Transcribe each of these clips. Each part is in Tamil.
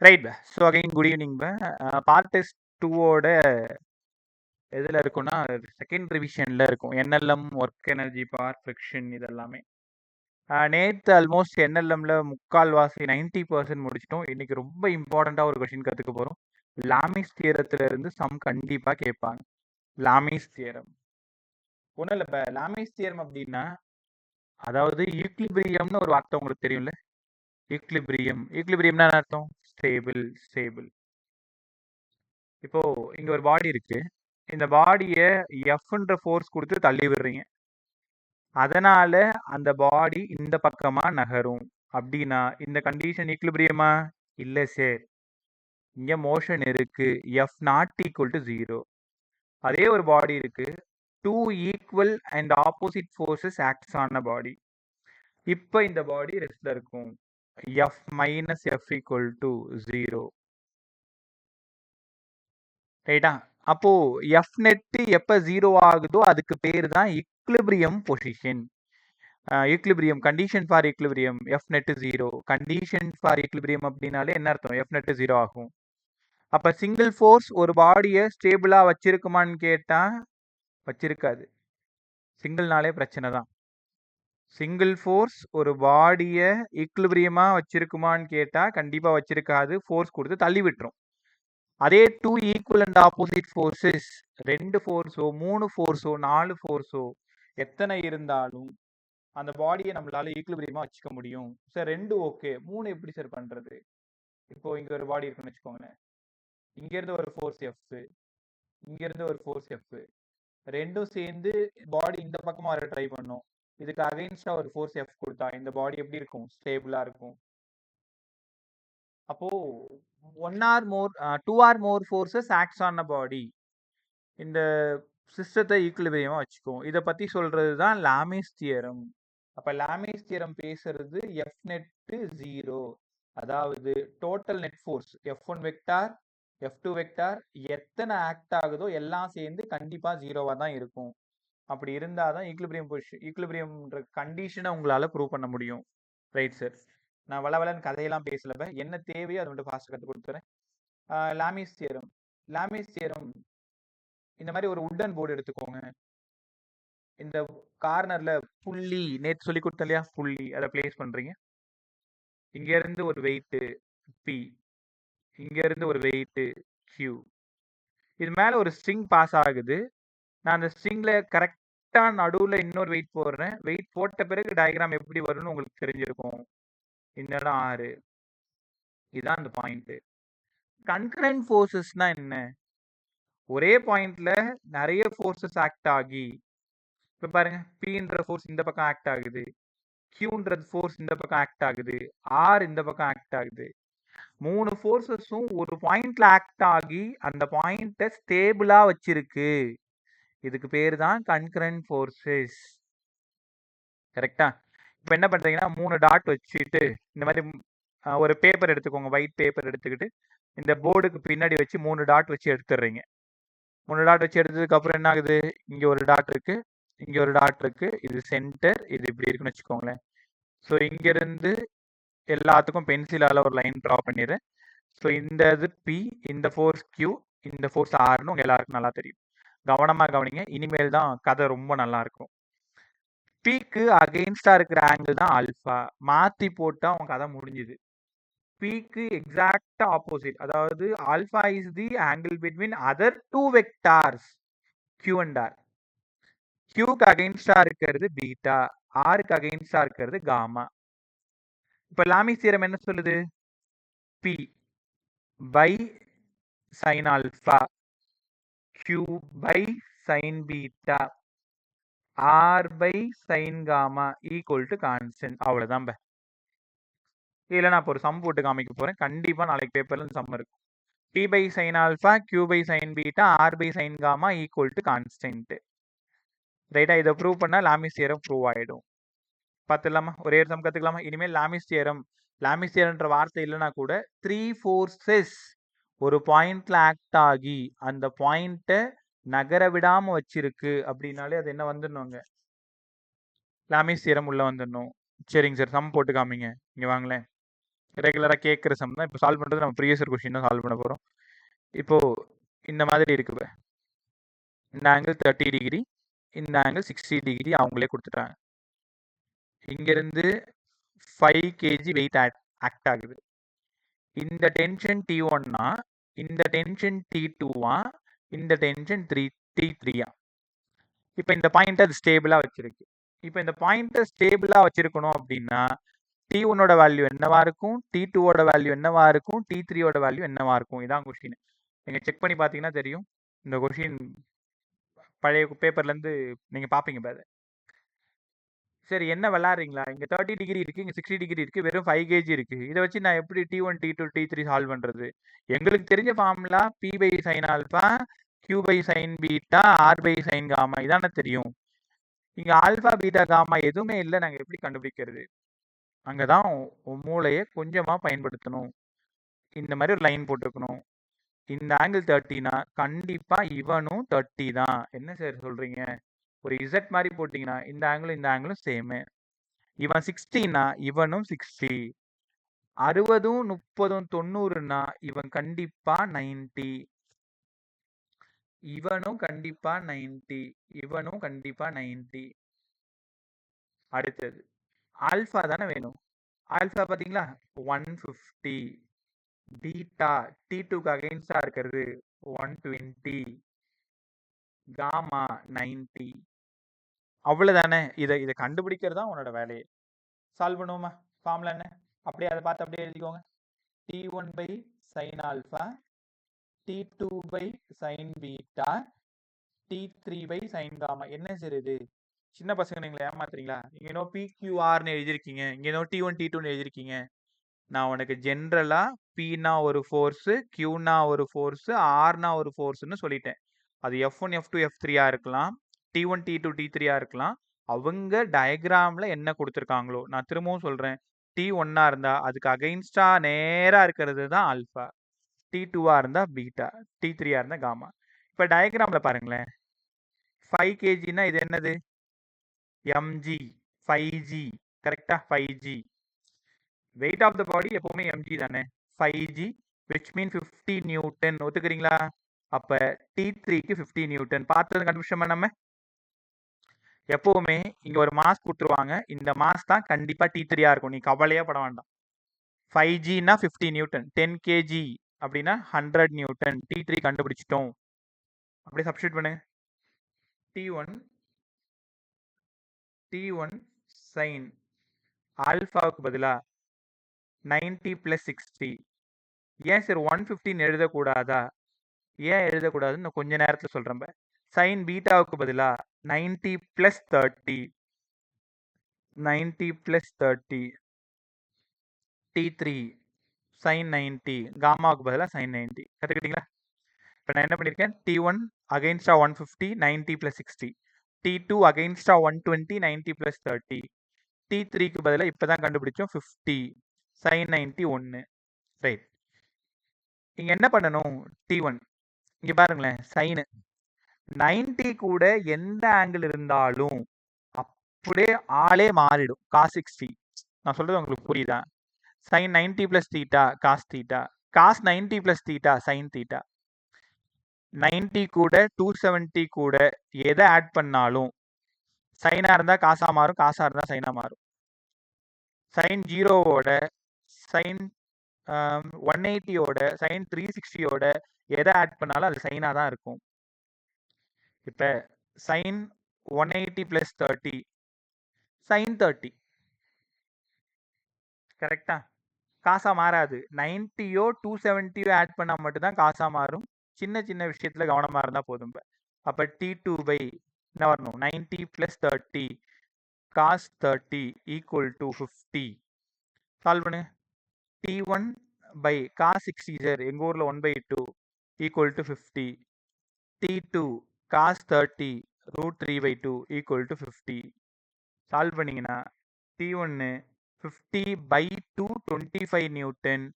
Right. So again good evening. Part test 2ஓட எதில் இருக்கும்னா செகண்ட் ரிவிஷனில் இருக்கும். NLM, work energy, power, friction இதெல்லாமே. நேற்று ஆல்மோஸ்ட் என்எல்எம்ல முக்கால்வாசி 90% முடிச்சிட்டோம். இன்னைக்கு ரொம்ப இம்பார்ட்டண்ட்டாக ஒரு கொஷின் கற்றுக்க போகிறோம். லாமிஸ் தியரத்துல இருந்து சம் கண்டிப்பாக கேட்பாங்க. லாமிஸ் தியரம் ஒன்றும் இல்லை. இப்போ லாமிஸ் தியரம் அப்படின்னா அதாவது ஈக்லிபிரியம்னு ஒரு வார்த்தை உங்களுக்கு தெரியும்ல. ஈக்லிபிரியம்னா என்ன அர்த்தம்? ஸ்டேபிள். இப்போ இங்க ஒரு பாடி இருக்கு. இந்த பாடியை எஃப்ன்ற ஃபோர்ஸ் கொடுத்து தள்ளி விடுறீங்க. அதனால அந்த பாடி இந்த பக்கமா நகரும். அப்படின்னா இந்த கண்டிஷன் ஈக்லிபிரியமா? இல்லை சார், இங்க மோஷன் இருக்கு. F not equal to 0. அதே ஒரு பாடி இருக்கு. 2 equal and opposite forces acts on a body. இப்போ இந்த பாடி ரெஸ்ட்ல இருக்கும். F minus F equal to 0. ரைட்டா? அப்போ எஃப் நெட் எப்ப 0 ஆகுதோ அதுக்கு பேர் தான் equilibrium position. Equilibrium condition for equilibrium F net 0. Condition for equilibrium அப்படின்னாலே என்ன அர்த்தம்? எஃப் நெட் 0 ஆகும். அப்ப சிங்கிள் ஃபோர்ஸ் ஒரு பாடியை ஸ்டேபிளா வச்சிருக்குமான்னு கேட்டா வச்சிருக்காது. சிங்கிள்னாலே பிரச்சனை தான். சிங்கிள் ஃபோர்ஸ் ஒரு பாடியை ஈக்லிபிரியமா வச்சிருக்குமான்னு கேட்டா கண்டிப்பா வச்சிருக்காது. ஃபோர்ஸ் கொடுத்து தள்ளி விட்டுரும். அதே 2 ஈக்குவல் அண்ட் ஆப்போசிட் ஃபோர்ஸஸ், 2 ஃபோர்ஸோ 3 ஃபோர்ஸோ 4 ஃபோர்ஸோ எத்தனை இருந்தாலும் அந்த பாடியை நம்மளால ஈக்குலிபிரியமா வச்சுக்க முடியும். சார் 2 ஓகே, 3 எப்படி சார் பண்றது? இப்போ இங்க ஒரு பாடி இருக்குன்னு வச்சுக்கோங்களேன். இங்க இருந்து ஒரு ஃபோர்ஸ் எஃப், இங்க இருந்து ஒரு ஃபோர்ஸ் எஃப், ரெண்டும் சேர்ந்து பாடி இந்த பக்கமா வர ட்ரை பண்ணும். இதுக்கு அகைன்ஸ்டா ஒரு ஃபோர்ஸ் எஃப் கொடுத்தா இந்த பாடி எப்படி இருக்கும்? ஸ்டேபிளா இருக்கும். அப்போ 2 or more forces acts on a body. இந்த சிஸ்டத்தை ஈக்குலிபிரியமா வச்சுக்குவோம். இதை பத்தி சொல்றது தான் லாமிஸ் தியரம். அப்ப லாமிஸ் தியரம் பேசுறது எஃப் நெட் 0, அதாவது total net force F1 vector F2 vector எத்தனை ஆக்ட் ஆகுதோ எல்லாம் சேர்ந்து கண்டிப்பா 0வா தான் இருக்கும். அப்படி இருந்தாதான் ஈக்குலிபிரியம் பொசிஷன், ஈக்குலிபிரியம்ன்ற கண்டிஷனை உங்களால ப்ரூவ் பண்ண முடியும். Right sir. நான் வளவலன்னு கதையெல்லாம் பேசல. என்ன தேவையோ அதை மட்டும் ஃபாஸ்ட் கற்றுக் கொடுத்துறேன். லாமிஸ் தியரம் இந்த மாதிரி ஒரு உட்டன் போர்டு எடுத்துக்கோங்க. இந்த கார்னர்ல புள்ளி நேற்று சொல்லி கொடுத்தேன் இல்லையா, புள்ளி அதை பிளேஸ் பண்றீங்க. இங்க இருந்து ஒரு வெயிட் P, இங்க இருந்து ஒரு வெயிட் Q. இது மேல ஒரு ஸ்ட்ரிங் பாஸ் ஆகுது. நான் அந்த ஸ்ட்ரிங்ல கரெக்டா நடுவுல இன்னொரு வெயிட் போடுறேன். வெயிட் போட்ட பிறகு டயக்ராம் எப்படி வரும்னு உங்களுக்கு தெரிஞ்சிருக்கும். இந்த இடம் 6. இதுதான் அந்த பாயிண்ட். கன்கரண்ட் ஃபோர்ஸஸ்னா என்ன? ஒரே பாயிண்ட்ல நிறைய ஃபோர்ஸஸ் ஆக்ட் ஆகி, இப்ப பாருங்க, Pன்ற ஃபோர்ஸ் இந்த பக்கம் ஆக்ட் ஆகுது, Qன்றது ஃபோர்ஸ் இந்த பக்கம் ஆக்ட் ஆகுது, R இந்த பக்கம் ஆக்ட் ஆகுது. 3 ஃபோர்ஸஸும் ஒரு பாயிண்ட்ல ஆக்ட் ஆகி அந்த பாயிண்ட்டை ஸ்டேபிளா வச்சிருக்கு. இதுக்கு பேர் தான் கன்கரண்ட் ஃபோர்ஸஸ். கரெக்டா? இப்போ என்ன பண்றீங்கன்னா 3 டாட் வச்சுட்டு இந்த மாதிரி ஒரு பேப்பர் எடுத்துக்கோங்க, ஒயிட் பேப்பர் எடுத்துக்கிட்டு இந்த போர்டுக்கு பின்னாடி வச்சு 3 டாட் வச்சு எடுத்துடுறீங்க. 3 டாட் வச்சு எடுத்ததுக்கு அப்புறம் என்ன ஆகுது? இங்க ஒரு டாட் இருக்கு, இங்க ஒரு டாட் இருக்கு, இது சென்டர், இது இப்படி இருக்குன்னு வச்சுக்கோங்களேன். ஸோ இங்க இருந்து எல்லாத்துக்கும் பென்சிலால ஒரு லைன் ட்ரா பண்ணிடுறேன். ஸோ இந்த இது P, இந்த ஃபோர்ஸ் Q, இந்த ஃபோர்ஸ் Rன்னு உங்க எல்லாருக்கும் நல்லா தெரியும். கவனமா கவனிங்க, இனிமேல் தான் கதை ரொம்ப நல்லா இருக்கும். Pக்கு அகெயின்ஸ்டா இருக்கிற ஆங்கிள் தான் ஆல்பா. மாத்தி போட்டா உங்க கதை முடிஞ்சுது. Pக்கு எக்ஸாக்டா ஆப்போசிட், அதாவது alpha is the angle between other 2 vectors Q and R. Qக்கு அகெயின்ஸ்டா இருக்கிறது பீட்டா, Rக்கு அகெயின்ஸ்டா இருக்கிறது காமா. இப்ப லாமிஸ் தியரம் என்ன சொல்லுது? P by sin alpha, Q by sin beta, R by sin gamma equal to constant. அவ்வளவுதான். இதில் நான் இப்போ ஒரு சம் போட்டு காமிக்க போறேன். கண்டிப்பா நாளைக்கு பேப்பர்ல இந்த சம் இருக்கும். P by sin alpha, Q by sin beta, R by sin gamma equal to constant. ரைட்டா? இதை ப்ரூவ் பண்ணா லாமிஸ் தியரம் ப்ரூவ் ஆயிடும். பார்த்துலாமா? ஒரே ஒரு சம் கத்துக்கலாமா? இனிமேல் லாமிஸ் தியரம்ன்ற வார்த்தை இல்லைன்னா கூட 3 ஃபோர்ஸஸ் ஒரு பாயிண்ட்ல ஆக்ட் ஆகி அந்த பாயிண்ட்டை நகர விடாம வச்சிருக்கு அப்படின்னாலே அது என்ன வந்துடணுங்க? லாமிஸ் தியரம் உள்ள வந்துடணும். சரிங்க சார், சம் போட்டு காமிங்க. இங்க வாங்களேன். ரெகுலராக கேட்குற சம் தான் இப்போ சால்வ் பண்ணுறது. நம்ம ப்ரீவியஸ் இயர் கொஸ்டின் தான் சால்வ் பண்ண போகிறோம். இப்போது இந்த மாதிரி இருக்குது. இந்த ஆங்கிள் 30 டிகிரி, இந்த ஆங்கிள் 60 டிகிரி அவங்களே கொடுத்துட்டாங்க. இங்கேருந்து 5 kg வெயிட் ஆக்ட் ஆகுது. இந்த டென்ஷன் T1னா இந்த டென்ஷன் T2வா, இந்த டென்ஷன் T3யா. இப்போ இந்த பாயிண்ட் அது ஸ்டேபிளாக வச்சிருக்கு. இப்போ இந்த பாயிண்ட்டை ஸ்டேபிளாக வச்சிருக்கணும் அப்படின்னா T1ஓட வேல்யூ என்னவா இருக்கும், T2ஓட வேல்யூ என்னவா இருக்கும், T3ஓட வேல்யூ என்னவா இருக்கும். இதான் கொஸ்டின். நீங்கள் செக் பண்ணி பார்த்தீங்கன்னா தெரியும். இந்த கொஸ்டின் பழைய பேப்பர்லேருந்து நீங்கள் பார்ப்பீங்க பாரு. சரி, என்ன விளாட்றீங்களா? இங்கே 30 டிகிரி இருக்குது, இங்கே 60 டிகிரி இருக்குது, வெறும் 5 kg இருக்குது. இதை வச்சு நான் எப்படி T1, T2, T3 சால்வ் பண்ணுறது? எங்களுக்கு தெரிஞ்ச formula P/sin alpha, Q/sin beta, R/sin gamma, இதானே தெரியும். இங்கே ஆல்ஃபா பீட்டா காமா எதுவுமே இல்லை. நாங்கள் எப்படி கண்டுபிடிக்கிறது? அங்கே தான் மூளையை கொஞ்சமாக பயன்படுத்தணும். இந்த மாதிரி ஒரு லைன் போட்டுக்கணும். இந்த ஆங்கிள் 30னா கண்டிப்பாக இவனும் 30 தான். என்ன சார் சொல்கிறீங்க? ஒரு இசட் மாதிரி போட்டிங்கன்னா இந்த ஆங்கிளும் சேமு. இவன் 60னா இவனும் 60. 60, 30, 90னா இவன் கண்டிப்பாக 90. இவனும் கண்டிப்பாக 90. இவனும் கண்டிப்பாக 90. அடுத்தது ஆல்ஃபா தானே வேணும். ஆல்ஃபா பார்த்தீங்களா 150. பீட்டா T2க்கு அகைன்ஸ்டாக இருக்கிறது 120. காமா 90. அவ்வளோதானே. இதை கண்டுபிடிக்கிறது தான் உன்னோட வேலையை. சால்வ் பண்ணுவோமா? ஃபார்முலா என்ன? அப்படியே அதை பார்த்து அப்படியே எழுதிக்கோங்க. T1/sin alpha, T2/sin beta, T3/sin gamma. என்ன சார் இது? சின்ன பசங்க நீங்களை ஏமாத்துறீங்களா? இங்கே இன்னும் PQRன்னு எழுதியிருக்கீங்க, இங்கே இன்னும் T1, T2ன்னு எழுதியிருக்கீங்க. நான் உனக்கு ஜென்ரலாக Pனா ஒரு ஃபோர்ஸு, Qனா ஒரு ஃபோர்ஸு, Rனா ஒரு ஃபோர்ஸுன்னு சொல்லிட்டேன். அது F1, F2, F3 இருக்கலாம், T1, T2, T3 இருக்கலாம். அவங்க டயக்ராமில் என்ன கொடுத்துருக்காங்களோ, நான் திரும்பவும் சொல்கிறேன், T1 இருந்தால் அதுக்கு அகைன்ஸ்டாக நேராக இருக்கிறது தான் ஆல்ஃபா, T2 இருந்தால் பீட்டா, T3 இருந்தால் காமா. இப்போ டயக்ராமில் பாருங்களேன். 5 kgனா இது என்னது? mg. 5g. கரெக்டாக 5g. வெயிட் ஆஃப் த பாடி எப்பவுமே mg தானே. 5g which mean 50 Newton. ஒத்துக்கிறீங்களா? அப்போ T3க்கு 50 நியூட்டன். பார்த்தது கண்டுபிடிச்சோமா நம்ம? எப்பவுமே இங்கே ஒரு மாஸ் கொடுத்துருவாங்க. இந்த மாஸ் தான் கண்டிப்பாக T3 இருக்கும். நீ கவலையே பட வேண்டாம். 5gனா 50 நியூட்டன், 10 kg அப்படின்னா 100 நியூட்டன். T3 கண்டுபிடிச்சிட்டோம். அப்படியே சப்ஸ்டியூட் பண்ணுங்க. T1 sin ஆல்ஃபாவுக்கு பதிலாக 90 + 60. ஏன் சார் 150 எழுதக்கூடாதா? ஏன் எழுதக்கூடாதுன்னு நான் கொஞ்ச நேரத்தில் சொல்கிறேன். சைன் பீட்டாவுக்கு பதிலாக 90 + 30. 90 + 30. T3 sin 90. காமாவுக்கு பதிலாக sin 90. கற்றுக்கிட்டீங்களா? இப்போ நான் என்ன பண்ணியிருக்கேன்? T1 அகைன்ஸ்டாக 150, 90 + 60. T2 அகைன்ஸ்டாக 120, 90 + 30. T3க்கு பதிலாக இப்போ தான் கண்டுபிடிச்சோம் 50. sin 90 1. ரைட். இங்கே என்ன பண்ணணும்? T1 இங்கே பாருங்களேன், சைனு 90 கூட எந்த ஆங்கிள் இருந்தாலும் அப்படியே ஆளே மாறிடும். cos 60. நான் சொல்கிறது உங்களுக்கு புரியுதா? sin 90 + θ cos θ, cos 90 + θ sin θ. 90 கூட 270 கூட எதை ஆட் பண்ணாலும் சைனாக இருந்தால் காசாக மாறும், காசாக இருந்தால் சைனாக மாறும். சைன் 0வோட, சைன் 180யோட, சைன் 360யோட எதை ஆட் பண்ணாலும் அது சைனாக தான் இருக்கும். இப்போ சைன் 180 + 30 sin 30. கரெக்டா? காசாக மாறாது. 90யோ 270யோ ஆட் பண்ணால் மட்டும்தான் காசாக மாறும். சின்ன சின்ன விஷயத்தில் கவனமாக இருந்தால் போதும். அப்போ T2 என்ன வரணும்? 90 + 30 cos 30 = 50. சால்வ் பண்ணு. T1 cos 60 சார் எங்கள் ஊரில் 1/2 = 50. T2 cos 30 √3/2 = 50. சால்வ் பண்ணிங்கன்னா T1 50/2 25 நியூட்டன்.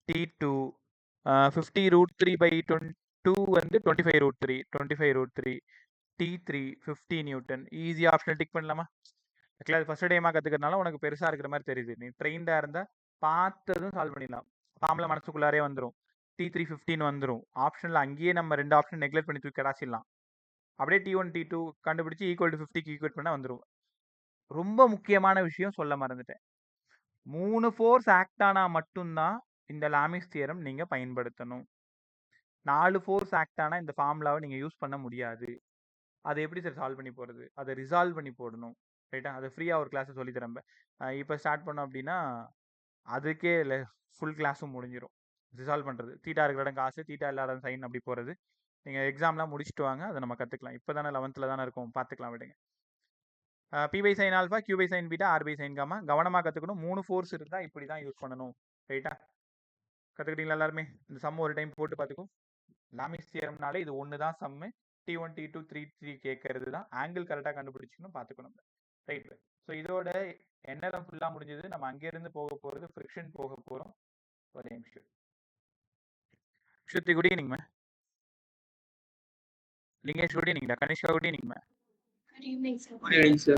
T2 50 √3/2 வந்து 25 √3, 25 √3. T3 50 Newton. ஈஸியாக ஆப்ஷனல் டிக் பண்ணலாமா? ஆக்சுவலாக அது ஃபஸ்ட் டைமாக கற்றுக்கிறதுனால உனக்கு பெருசாக இருக்கிற மாதிரி தெரியுது. நீ ட்ரெயின்டாக இருந்தால் பார்த்ததும் சால்வ் பண்ணிடலாம். ஃபார்முலா மனசுக்குள்ளாரே வந்துடும். T315 வந்துடும். ஆப்ஷனில் அங்கேயே நம்ம 2 ஆப்ஷன் நெக்லெக்ட் பண்ணி தூக்கி கடாச்சிடலாம். அப்படியே T1 T2 கண்டுபிடிச்சி ஈக்குவல் டு 50க்கு ஈக்குவேட் பண்ண வந்துடும். ரொம்ப முக்கியமான விஷயம் சொல்ல மறந்துட்டேன். 3 ஃபோர்ஸ் ஆக்ட் ஆனா மட்டும்தான் இந்த லாமிஸ் தியரம் நீங்க பயன்படுத்தணும். 4 ஃபோர்ஸ் ஆக்ட் ஆனா இந்த ஃபார்முலாவை நீங்க யூஸ் பண்ண முடியாது. அதை எப்படி சார் சால்வ் பண்ணி போறது? அதை ரிசால்வ் பண்ணி போடணும். ரைட்டா? அதை ஃப்ரீயா ஒரு கிளாஸ் சொல்லி தரேன். இப்போ ஸ்டார்ட் பண்ணோம் அப்படின்னா அதுக்கே ஃபுல் கிளாஸும் முடிஞ்சிடும். ரிசால்வ் பண்றது, தீட்டா இருக்கிற இடம் காசு, தீட்டா இல்லாத சைன் அப்படி போறது. நீங்க எக்ஸாம்லாம் முடிச்சுட்டு வாங்க, அதை நம்ம கத்துக்கலாம். இப்போ தானே 11th தானே இருக்கும், பார்த்துக்கலாம் விடுங்க. P by sine alpha, Q by sine beta, R by sine gamma. கவனமாக கற்றுக்கணும். 3 ஃபோர்ஸ் இருந்தால் இப்படி தான் யூஸ் பண்ணணும். ரைட்டா? கற்றுக்கிட்டீங்களா எல்லாருமே? இந்த சம் ஒரு டைம் போட்டு பார்த்துக்கும். லாமிஸ் தியரம்னாலே இது ஒன்று தான் சம்மு. T1 T2 3 கேட்கறது தான். ஆங்கிள் கரெக்டாக கண்டுபிடிச்சிக்கணும், பார்த்துக்கணும். ரைட். ஸோ இதோட என்னதான் ஃபுல்லாக முடிஞ்சது. நம்ம அங்கேருந்து போக போகிறது ஃப்ரிக்ஷன் போக போகிறோம். ஒரே நிமிஷம். ஸ்ருதி குட் ஈவினிங் மே. Lingesh good evening. Kanishka good evening மே. Good evening, sir. Good evening, sir.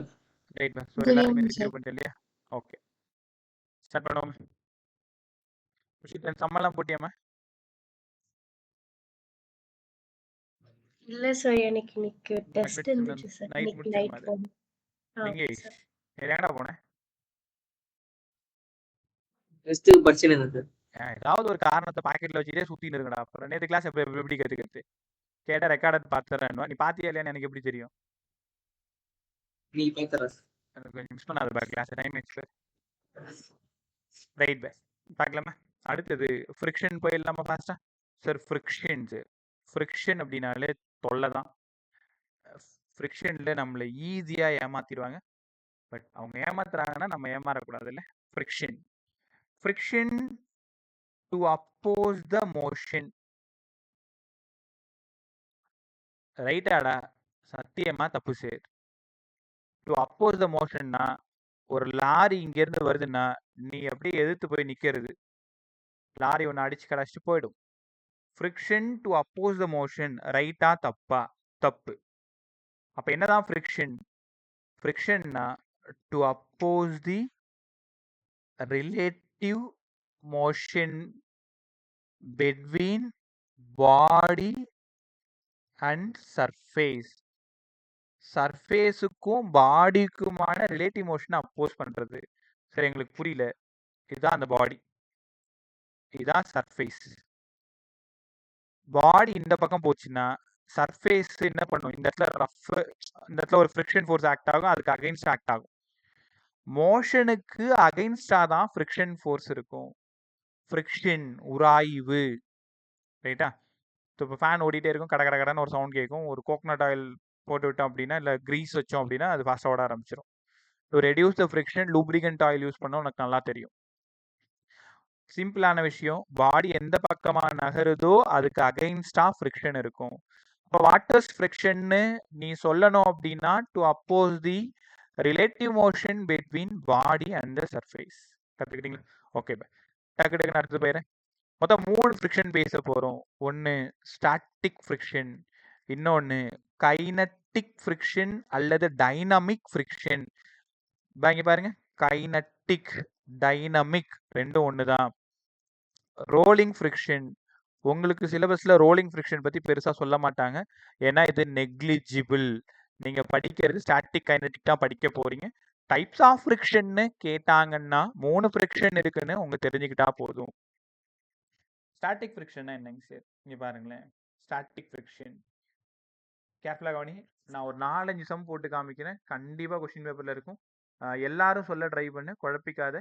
Right மே. ஸோ Good எல்லாருமே evening, sir. ரிசீவ் பண்ணிட்டு இல்லையா? ஓகே, ஸ்டார்ட் பண்ணுவோம். சம்மெல்லாம் போட்டியாமா? இல்ல சார், எனக்கு இன்னைக்கு டெஸ்ட் இருந்துச்சு சார். நைட் இன்னைக்கு நைட் முடிச்சிருமா? போகணும். லிங்கேஷ் எங்கடா போனேன்? டெஸ்ட்டுக்கு படிச்சுட்டு இருந்தேன் சார். ஏதாவது ஒரு காரணத்தை பாக்கெட்ல வச்சுட்டே சுத்திட்டு இருக்கடா. அப்புறம் நேற்று கிளாஸ் எப்படி கத்துக்கிறது? கேட்டா ரெக்கார்ட் பார்த்துறேன். நீ பாத்தியா இல்லையான்னு எனக்கு எப்படி தெரியும்? நீ பார்த்தா எனக்கு கொஞ்சம் மிஸ் பண்ணாத பா கிளாஸ் டைம் ஆச்சு. ரைட் பை பார்க்கலாமா? அடுத்தது ஃப்ரிக்ஷன் போயிடலாமா ஃபாஸ்டா? சார் ஃப்ரிக்ஷன் அப்படின்னாலே தொல்லை தான். ஃப்ரிக்ஷனில் நம்மளை ஈஸியாக ஏமாத்திடுவாங்க. பட் அவங்க ஏமாத்துறாங்கன்னா நம்ம ஏமாறக்கூடாது இல்லை? Friction to oppose the motion. ரைட்டாடா? சத்தியமா தப்பு சார். டு அப்போஸ் த மோஷன்னா ஒரு லாரி இங்கேருந்து வருதுன்னா நீ அப்படியே எதிர்த்து போய் நிற்கிறது. லாரி ஒன்று அடிச்சு கடாச்சிட்டு போயிடும். Friction to oppose the motion ரைட்டா தப்பா? தப்பு. அப்போ என்னதான் ஃப்ரிக்ஷன்? ஃப்ரிக்ஷன்னா to oppose the relative motion between body and surface. சர்ஃபேஸுக்கும் பாடிக்குமான ரிலேட்டிவ் மோஷனை அப்போஸ் பண்றது. சரி, எங்களுக்கு புரியல. இதுதான் அந்த பாடி, இதுதான் சர்ஃபேஸ். பாடி இந்த பக்கம் போச்சுன்னா சர்ஃபேஸ் என்ன பண்ணும்? இந்த இடத்துல ஒரு ஃப்ரிக்ஷன் ஃபோர்ஸ் ஆக்ட் ஆகும், அதுக்கு அகைன்ஸ்ட் ஆக்ட் ஆகும். மோஷனுக்கு அகைன்ஸ்டா தான் ஃப்ரிக்ஷன் ஃபோர்ஸ் இருக்கும். ஃப்ரிக்ஷன் உராய்வு. ரைட்டா? இப்போ ஃபேன் ஓடிட்டே இருக்கும், கடை கடைன்னு ஒரு சவுண்ட் கேட்கும். ஒரு கோகனட் ஆயில் போட்டு விட்டோம் அப்படின்னா, இல்லை க்ரீஸ் வச்சோம் அப்படின்னா அது ஃபாஸ்ட்டாக ஓட ஆரம்பிச்சிடும். To reduce the friction lubricant oil use பண்ணால் உனக்கு நல்லா தெரியும். சிம்பிளான விஷயம். பாடி எந்த பக்கமாக நகருதோ அதுக்கு அகைன்ஸ்டா ஃப்ரிக்ஷன் இருக்கும். இப்போ வாட்டர்ஸ் ஃப்ரிக்ஷன்னு நீ சொல்லணும் அப்படின்னா to oppose the relative motion between body and the surface. கற்றுக்கிட்டீங்களா? ஓகே பை. டக்கு அடுத்து போயிடுறேன். மொத்தம் 3 ஃப்ரிக்ஷன் பேச போகிறோம். ஒன்று ஸ்டாட்டிக் ஃப்ரிக்ஷன், இன்னொன்று கைனட்டிக் ஃப்ரிக்ஷன் அல்லது டைனமிக் ஃப்ரிக்ஷன். இங்கே பாருங்க, கைனட்டிக் டைனமிக் ரெண்டும் ஒன்று தான். Rolling friction. உங்களுக்கு சிலபஸில் ரோலிங் ஃப்ரிக்ஷன் பற்றி பெருசாக சொல்ல மாட்டாங்க, ஏன்னா இது நெக்லிஜிபிள். நீங்கள் படிக்கிறது ஸ்டாட்டிக் கைனட்டிக் தான் படிக்க போகிறீங்க. டைப்ஸ் ஆஃப் ஃப்ரிக்ஷன்னு கேட்டாங்கன்னா 3 ஃப்ரிக்ஷன் இருக்குன்னு உங்களுக்கு தெரிஞ்சுக்கிட்டா போதும். ஸ்டாட்டிக் ஃப்ரிக்ஷன்னா என்னங்க சார்? இங்கே பாருங்களேன், ஸ்டாட்டிக் ஃப்ரிக்ஷன் கேர்ஃபுல்லாக கவனி. நான் ஒரு 4-5 சம் போட்டு காமிக்கிறேன், கண்டிப்பாக கொஸ்டின் பேப்பரில் இருக்கும். எல்லாரும் சொல்ல ட்ரை பண்ணு, குழப்பிக்காத.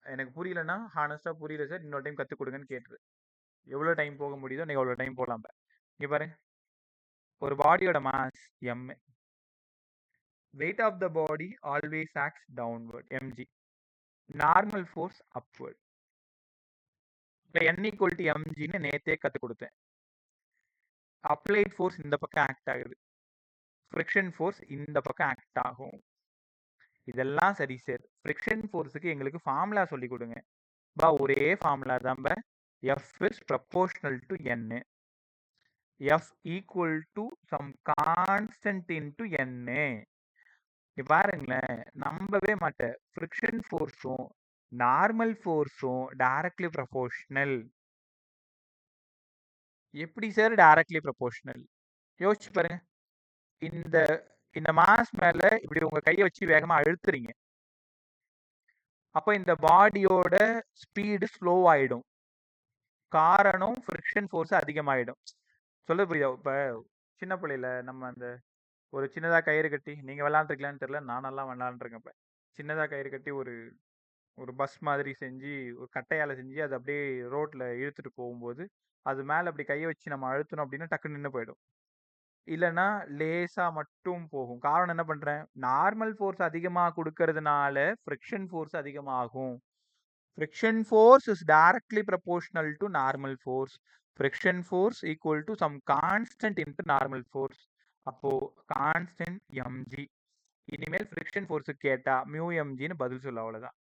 எனக்கு புரியலன்னா ஹானஸ்ட்டாக புரியல சார், இன்னொரு டைம் கற்றுக் கொடுங்கன்னு கேட்டுரு. எவ்வளோ டைம் போக முடியுதோ நீங்கள் எவ்வளோ டைம் போகலாம். இங்கே பாருங்க, ஒரு பாடியோட mass m, weight of the body always acts downward mg, normal force upward. இப்போ n = mgன்னு நேற்றே கற்றுக் கொடுத்தேன். அப்ளைட் ஃபோர்ஸ் இந்த பக்கம் ஆக்ட் ஆகுது, ஃப்ரிக்ஷன் ஃபோர்ஸ் இந்த பக்கம் ஆக்ட் ஆகும். இதெல்லாம் சரி சார். ஃப்ரிக்ஷன் ஃபோர்ஸுக்கு எங்களுக்கு ஃபார்முலா சொல்லி கொடுங்க. ஒரே ஃபார்முலா தான். F is proportional to n. F equal to some constant into n. பாருங்களேன், நம்பவே மாட்டேன். ஃப்ரிக்ஷன் ஃபோர்ஸும் நார்மல் ஃபோர்ஸும் டைரக்ட்லி ப்ரொபோர்ஷனல். எப்படி சார் டைரக்ட்லி ப்ரொபோர்ஷனல்? யோசிச்சு பாருங்க. இந்த இந்த மாஸ் மேல இப்படி உங்க கையை வச்சு வேகமா அழுத்துறீங்க. அப்ப இந்த பாடியோட ஸ்பீடு ஸ்லோ ஆயிடும். காரணம் ஃப்ரிக்ஷன் ஃபோர்ஸ் அதிகமாயிடும். சொல்ல புரியுதா? இப்ப சின்ன பிள்ளையில நம்ம அந்த ஒரு சின்னதா கயிறு கட்டி, நீங்க விளையாண்டுருக்கலான்னு தெரியல, நான் நல்லா விளையாண்டுருக்கேன். இப்ப சின்னதா கயிறு கட்டி ஒரு ஒரு பஸ் மாதிரி செஞ்சு, ஒரு கட்டையால செஞ்சு அதை அப்படியே ரோட்ல இழுத்துட்டு போகும்போது, அது மேல அப்படி கையை வச்சு நம்ம அழுத்தணும் அப்படின்னா டக்குன்னு நின்று போயிடும். இல்லைன்னா லேசா மட்டும் போகும். காரணம் என்ன பண்றேன்? நார்மல் ஃபோர்ஸ் அதிகமா கொடுக்கறதுனால ஃப்ரிக்ஷன் ஃபோர்ஸ் அதிகமாகும். Friction force is directly proportional to normal force. Friction force equal to some constant into normal force. அப்போ constant mg. இனிமேல் friction force கேட்டா mu mg ன்னு பதில் சொல்ல, அவ்வளவுதான்.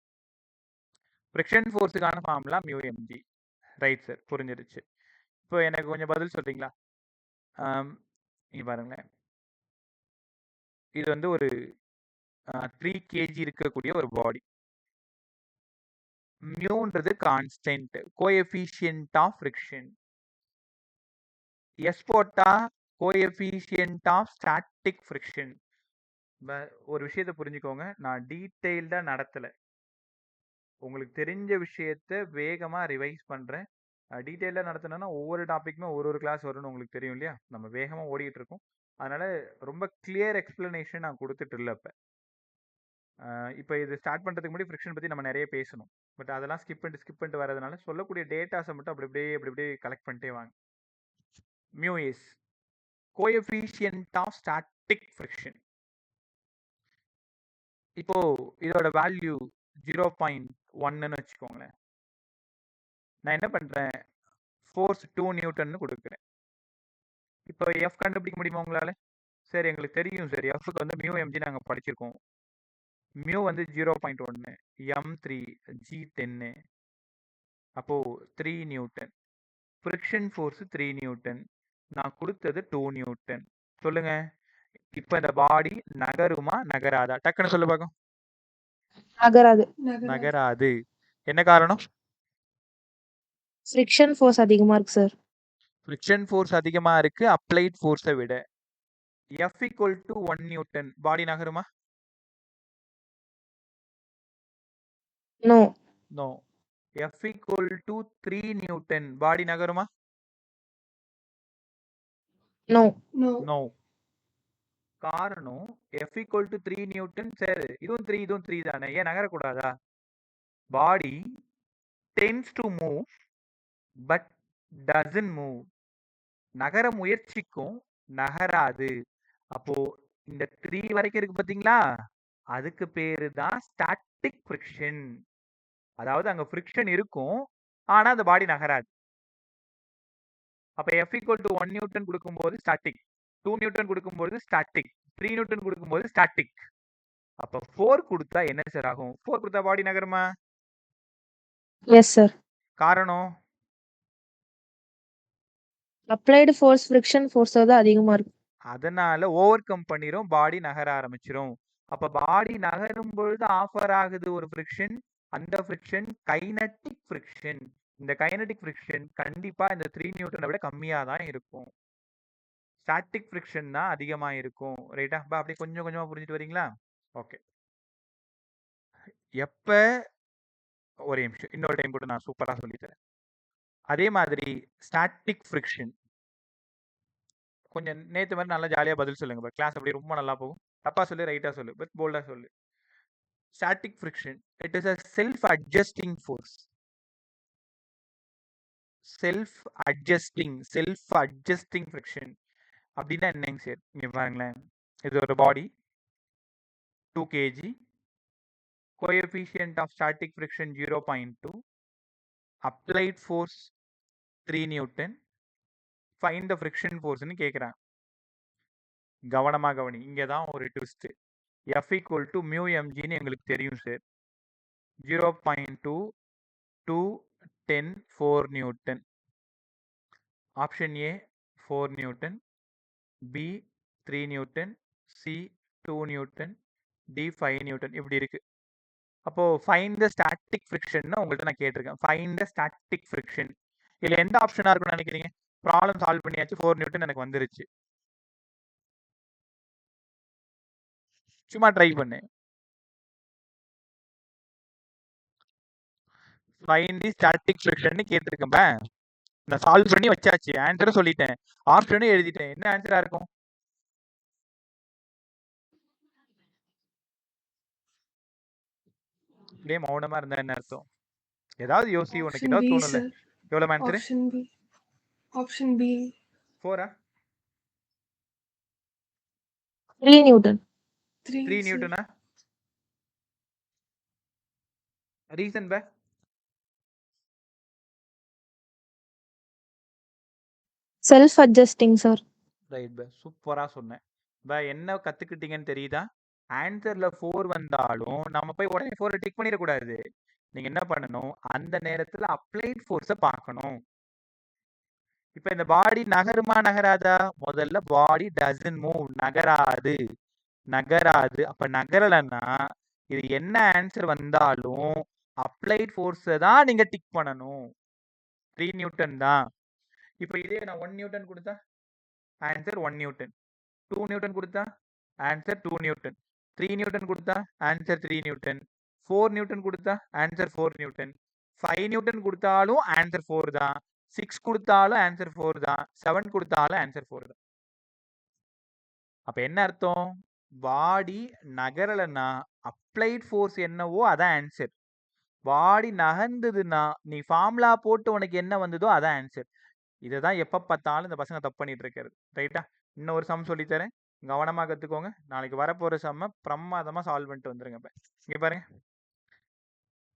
friction forceக்கான formula mu mg. Right sir, புரிஞ்சிருச்சு. இப்போ எனக்கு கொஞ்சம் பதில் சொல்றீங்களா? இங்க பாருங்களேன். இது வந்து ஒரு 3 kg இருக்கக்கூடிய ஒரு பாடி. மியூன்றது constant, coefficient of friction. S போட்டா கோஎஃபிஷியன்ட் ஆஃப் ஸ்டாட்டிக் ஃப்ரிக்ஷன். ஒரு விஷயத்தை புரிஞ்சுக்கோங்க, நான் டீட்டெயில்டாக நடத்தலை. உங்களுக்கு தெரிஞ்ச விஷயத்த வேகமாக ரிவைஸ் பண்ணுறேன். டீட்டெயிலாக நடத்தினேன்னா ஒவ்வொரு டாப்பிக்குமே ஒரு கிளாஸ் வரும்னு உங்களுக்கு தெரியும் இல்லையா? நம்ம வேகமாக ஓடிட்டு இருக்கோம். அதனால ரொம்ப கிளியர் எக்ஸ்பிளனேஷன் நான் கொடுத்துட்டு இல்லை. இப்போ இது ஸ்டார்ட் பண்ணுறதுக்கு முன்னாடி ஃப்ரிக்ஷன் பற்றி நம்ம நிறைய பேசணும். பட் அதெல்லாம் ஸ்கிப் பண்ணிட்டு வரதுனால சொல்லக்கூடிய டேட்டாஸை மட்டும் அப்படி அப்படியே கலெக்ட் பண்ணிட்டே வாங்க. Mu is coefficient of static friction. இப்போ இதோட வேல்யூ 0.1ன்னு வச்சுக்கோங்களேன். நான் என்ன பண்றேன்? ஃபோர்ஸ் 2 நியூட்டன்னு கொடுக்குறேன். இப்போ எஃப் கண்டுபிடிக்க முடியுமா உங்களால? சரி, எங்களுக்கு தெரியும் சார், எஃப்க்கு வந்து மியூ எம்ஜி நாங்கள் படிச்சிருக்கோம். மியூ வந்து 0.1, M3, G10. அப்போ 3 நியூட்டன். Friction force 3 Newton. நான் கொடுத்தது 2 நியூட்டன். சொல்லுங்க, இப்போ இந்த பாடி நகருமா நகராதா? டக்குன்னு சொல்ல பார்க்கும். நகராது. நகராது. என்ன காரணம்? ஃப்ரிக்ஷன் ஃபோர்ஸ் அதிகமா இருக்கு சார். ஃப்ரிக்ஷன் ஃபோர்ஸ் அதிகமா இருக்கு அப்ளைட் ஃபோர்ஸை விட. F equal to 1 newton, body நகருமா? No. No. F equal to 3 newton, body நகருமா? நோ. நோ. காரணம் F equal to 3 நியூட்டன். சரி, இதுவும் 3 தானே, ஏன் நகரக்கூடாதா? Body tends to move but doesn't move. நகர முயற்சிக்கும், நகராது. அப்போ இந்த 3 வரைக்கும் இருக்கு பாத்தீங்களா, அதுக்கு பேரு தான் ஸ்டாட்டிக் ஃப்ரிக்ஷன். அதாவது அங்க ஃப்ரிக்ஷன் இருக்கும், ஆனா அந்த பாடி நகராது. அப்ப F equal to 1 நியூட்டன் கொடுக்கும்போது ஸ்டாட்டிக், 2 நியூட்டன் கொடுக்கும்போது ஸ்டாட்டிக், 3 நியூட்டன் கொடுக்கும்போது ஸ்டாட்டிக். அப்ப 4 கொடுத்தா என்ன சார் ஆகும்? 4 கொடுத்தா பாடி நகருமா? Yes sir. காரணம் அப்ளைடு ஃபோர்ஸ் ஃப்ரிக்ஷன் ஃபோர்ஸோட அதிகமா இருக்கு. அதனால ஓவர் கம் பண்ணிரும், பாடி நகர ஆரம்பிச்சிரும். அப்ப பாடி நகரும் பொழுது ஆஃபர் ஆகுது ஒரு ஃப்ரிக்ஷன். அந்த ஃப்ரிக்ஷன் கைனட்டிக் ஃப்ரிக்ஷன். இந்த கைனட்டிக் ஃப்ரிக்ஷன் கண்டிப்பா இந்த 3 நியூட்டனை விட கம்மியா தான் இருக்கும். ஸ்டாட்டிக் ஃப்ரிக்ஷன் தான் அதிகமா இருக்கும். ரைட்டா? அப்படியே கொஞ்சம் கொஞ்சமா புரிஞ்சுட்டு வரீங்களா? ஓகே. எப்ப ஒரு நிமிஷம், இன்னொரு டைம் கூட நான் சூப்பரா சொல்லித்தரேன். அதே மாதிரி ஸ்டாட்டிக் ஃப்ரிக்ஷன் கொஞ்சம் நேத்து மாதிரி நல்லா ஜாலியா பதில் சொல்லுங்க. கிளாஸ் அப்படி ரொம்ப நல்லா போகும். தப்பா சொல்லு, ரைட்டா சொல்லு, பட் போல்டா சொல்லு. Static friction, it is a self-adjusting force. Self-adjusting friction. அப்படின்னா என்னங்க சார்? இங்க பாருங்களேன், இது ஒரு பாடி 2 kg, coefficient of static friction 0.2, applied force 3 Newton, find the friction force ன்னு கேக்குறாங்க. கவனமா கவனி, இங்க தான் ஒரு twist. F equal to mu mg ன்னு எங்களுக்கு தெரியும் sir. 0.2, 2, 10, 4 newton. Option A 4 newton, B 3 newton, C 2 newton, D 5 newton, இப்படி இருக்கு. அப்போ ஃபைண்ட் த ஸ்டாட்டிக் ஃப்ரிக்ஷன் உங்கள்கிட்ட நான் கேட்டிருக்கேன். Find the static friction. இதுல எந்த ஆப்ஷனா இருக்கும்னு நினைக்கிறீங்க? ப்ராப்ளம் சால்வ் பண்ணியாச்சு, 4 நியூட்டன் எனக்கு வந்துருச்சு. சும்மா ட்ரை பண்ணு. ஃபைண்ட் தி ஸ்டாட்டிக் ஃப்ரிக்ஷன் கேட்டிருக்கேன். நான் சால்வ் பண்ணி வச்சாச்சு, ஆன்சரும் சொல்லிட்டேன், ஆப்ஷனும் எழுதிட்டேன். என்ன ஆன்சரா இருக்கும்? அப்படியே மௌனமா இருந்தா என்ன அர்த்தம்? ஏதாவது யோசி, உனக்கு Option ஏதாவது B, தோணும்ல? sir. எவ்வளவு answer? Option B. Option B. 4 3 newton. 3, 3 sir. நியூட்டனா? ரீசன் பே? Self adjusting sir. ரைட் பே, சூப்பரா சொன்னேன் பே. என்ன கத்துக்கிட்டீங்கன்னு தெரியுதா? ஆன்சர்ல 4 வந்தாலும் நம்ம போய் உடனே 4 டிக் பண்ணிடக்கூடாது. நீங்க என்ன பண்ணணும், அந்த நேரத்துல அப்ளைட் ஃபோர்ஸை பார்க்கணும். இப்ப இந்த பாடி நகருமா நகராதா? முதல்ல பாடி டசன்ட் மூவ், நகராது நகராது. அப்ப நகரலன்னா இது என்ன ஆன்சர் வந்தாலும் அப்ளைட் ஃபோர்ஸை தான் நீங்க டிக் பண்ணணும். 3 நியூட்டன் தான். இப்ப இதே நான் 1 நியூட்டன் கொடுத்தா ஆன்சர் 1 நியூட்டன். 2 நியூட்டன் கொடுத்தா ஆன்சர் 2 நியூட்டன். 3 நியூட்டன் கொடுத்தா ஆன்சர் 3 நியூட்டன். 4 நியூட்டன் கொடுத்தா ஆன்சர் 4 நியூட்டன். 5 நியூட்டன் கொடுத்தாலும் ஆன்சர் 4 தான். 6 கொடுத்தாலும் ஆன்சர் 4 தான். 7 கொடுத்தாலும் ஆன்சர் 4 தான். அப்ப என்ன அர்த்தம்? பாடி நகரலன்னா அப்ளைட் ஃபோர்ஸ் என்னவோ அதான் ஆன்சர். பாடி நகர்ந்ததுன்னா நீ ஃபார்முலா போட்டு உனக்கு என்ன வந்ததோ அதான் ஆன்சர். இதை தான் எப்போ பார்த்தாலும் இந்த பசங்க தப்பு பண்ணிட்டு இருக்கிறது. ரைட்டா? இன்னும் ஒரு சம் சொல்லித்தரேன், கவனமாக கற்றுக்கோங்க. நாளைக்கு வரப்போகிற சம்மை பிரமாதமாக சால்வ் பண்ணிட்டு வந்துருங்க. இப்போ இங்கே பாருங்க,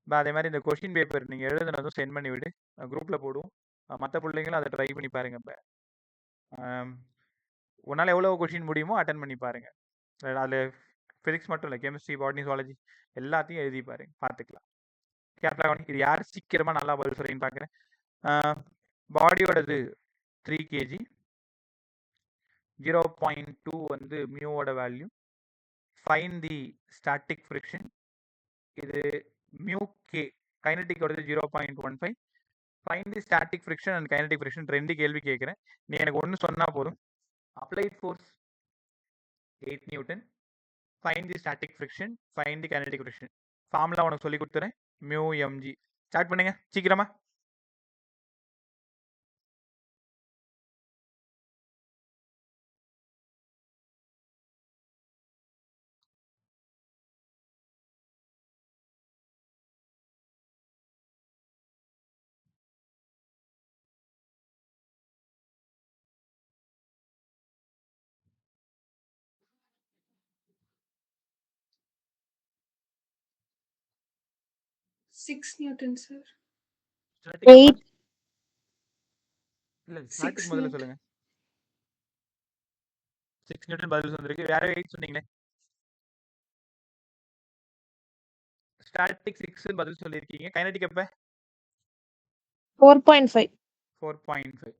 இப்போ அதே மாதிரி இந்த கொஷின் பேப்பர் நீங்கள் எழுதுனதும் சென்ட் பண்ணி விடு, குரூப்பில் போடுவோம். மற்ற பிள்ளைங்களும் அதை ட்ரை பண்ணி பாருங்க. இப்போ உன்னால் எவ்வளோ கொஷின் முடியுமோ அட்டன் பண்ணி பாருங்க. அதில் ஃபிசிக்ஸ் மட்டும் இல்லை, கெமிஸ்ட்ரி, பாட்னி, ஜுவாலஜி எல்லாத்தையும் எழுதி பாருங்க, பார்த்துக்கலாம். கேப்டா இது யார் சீக்கிரமாக நல்லா பதில் சொல்றீங்கன்னு பார்க்குறேன். பாடியோடது 3 kg, 0.2 வந்து மியூவோட value. Find the static friction. இது மியூ கே. கைனடிக்கோடது 0.15. Find the static friction and kinetic friction. 2 கேள்வி கேட்குறேன், நீ எனக்கு ஒன்று சொன்னால் போதும். Applied force 8 newton. Find the static friction, find the kinetic friction. Formula உனக்கு சொல்லி கொடுத்துறேன், மியூ எம்ஜி. ஸ்டார்ட் பண்ணுங்க சீக்கிரமா. Six Newton, sir. 8. இல்ல, 6 ஸ்டார்டிங் முதல்ல Newton. சொல்லுங்க. 6 நியூட்டன் பதில் வந்திருக்கு. வேற 8 சொன்னீங்களே. ஸ்டாட்டிக் 6 பதில் சொல்லியிருக்கீங்க. கைனடிக் எப்ப? 4.5. 4.5.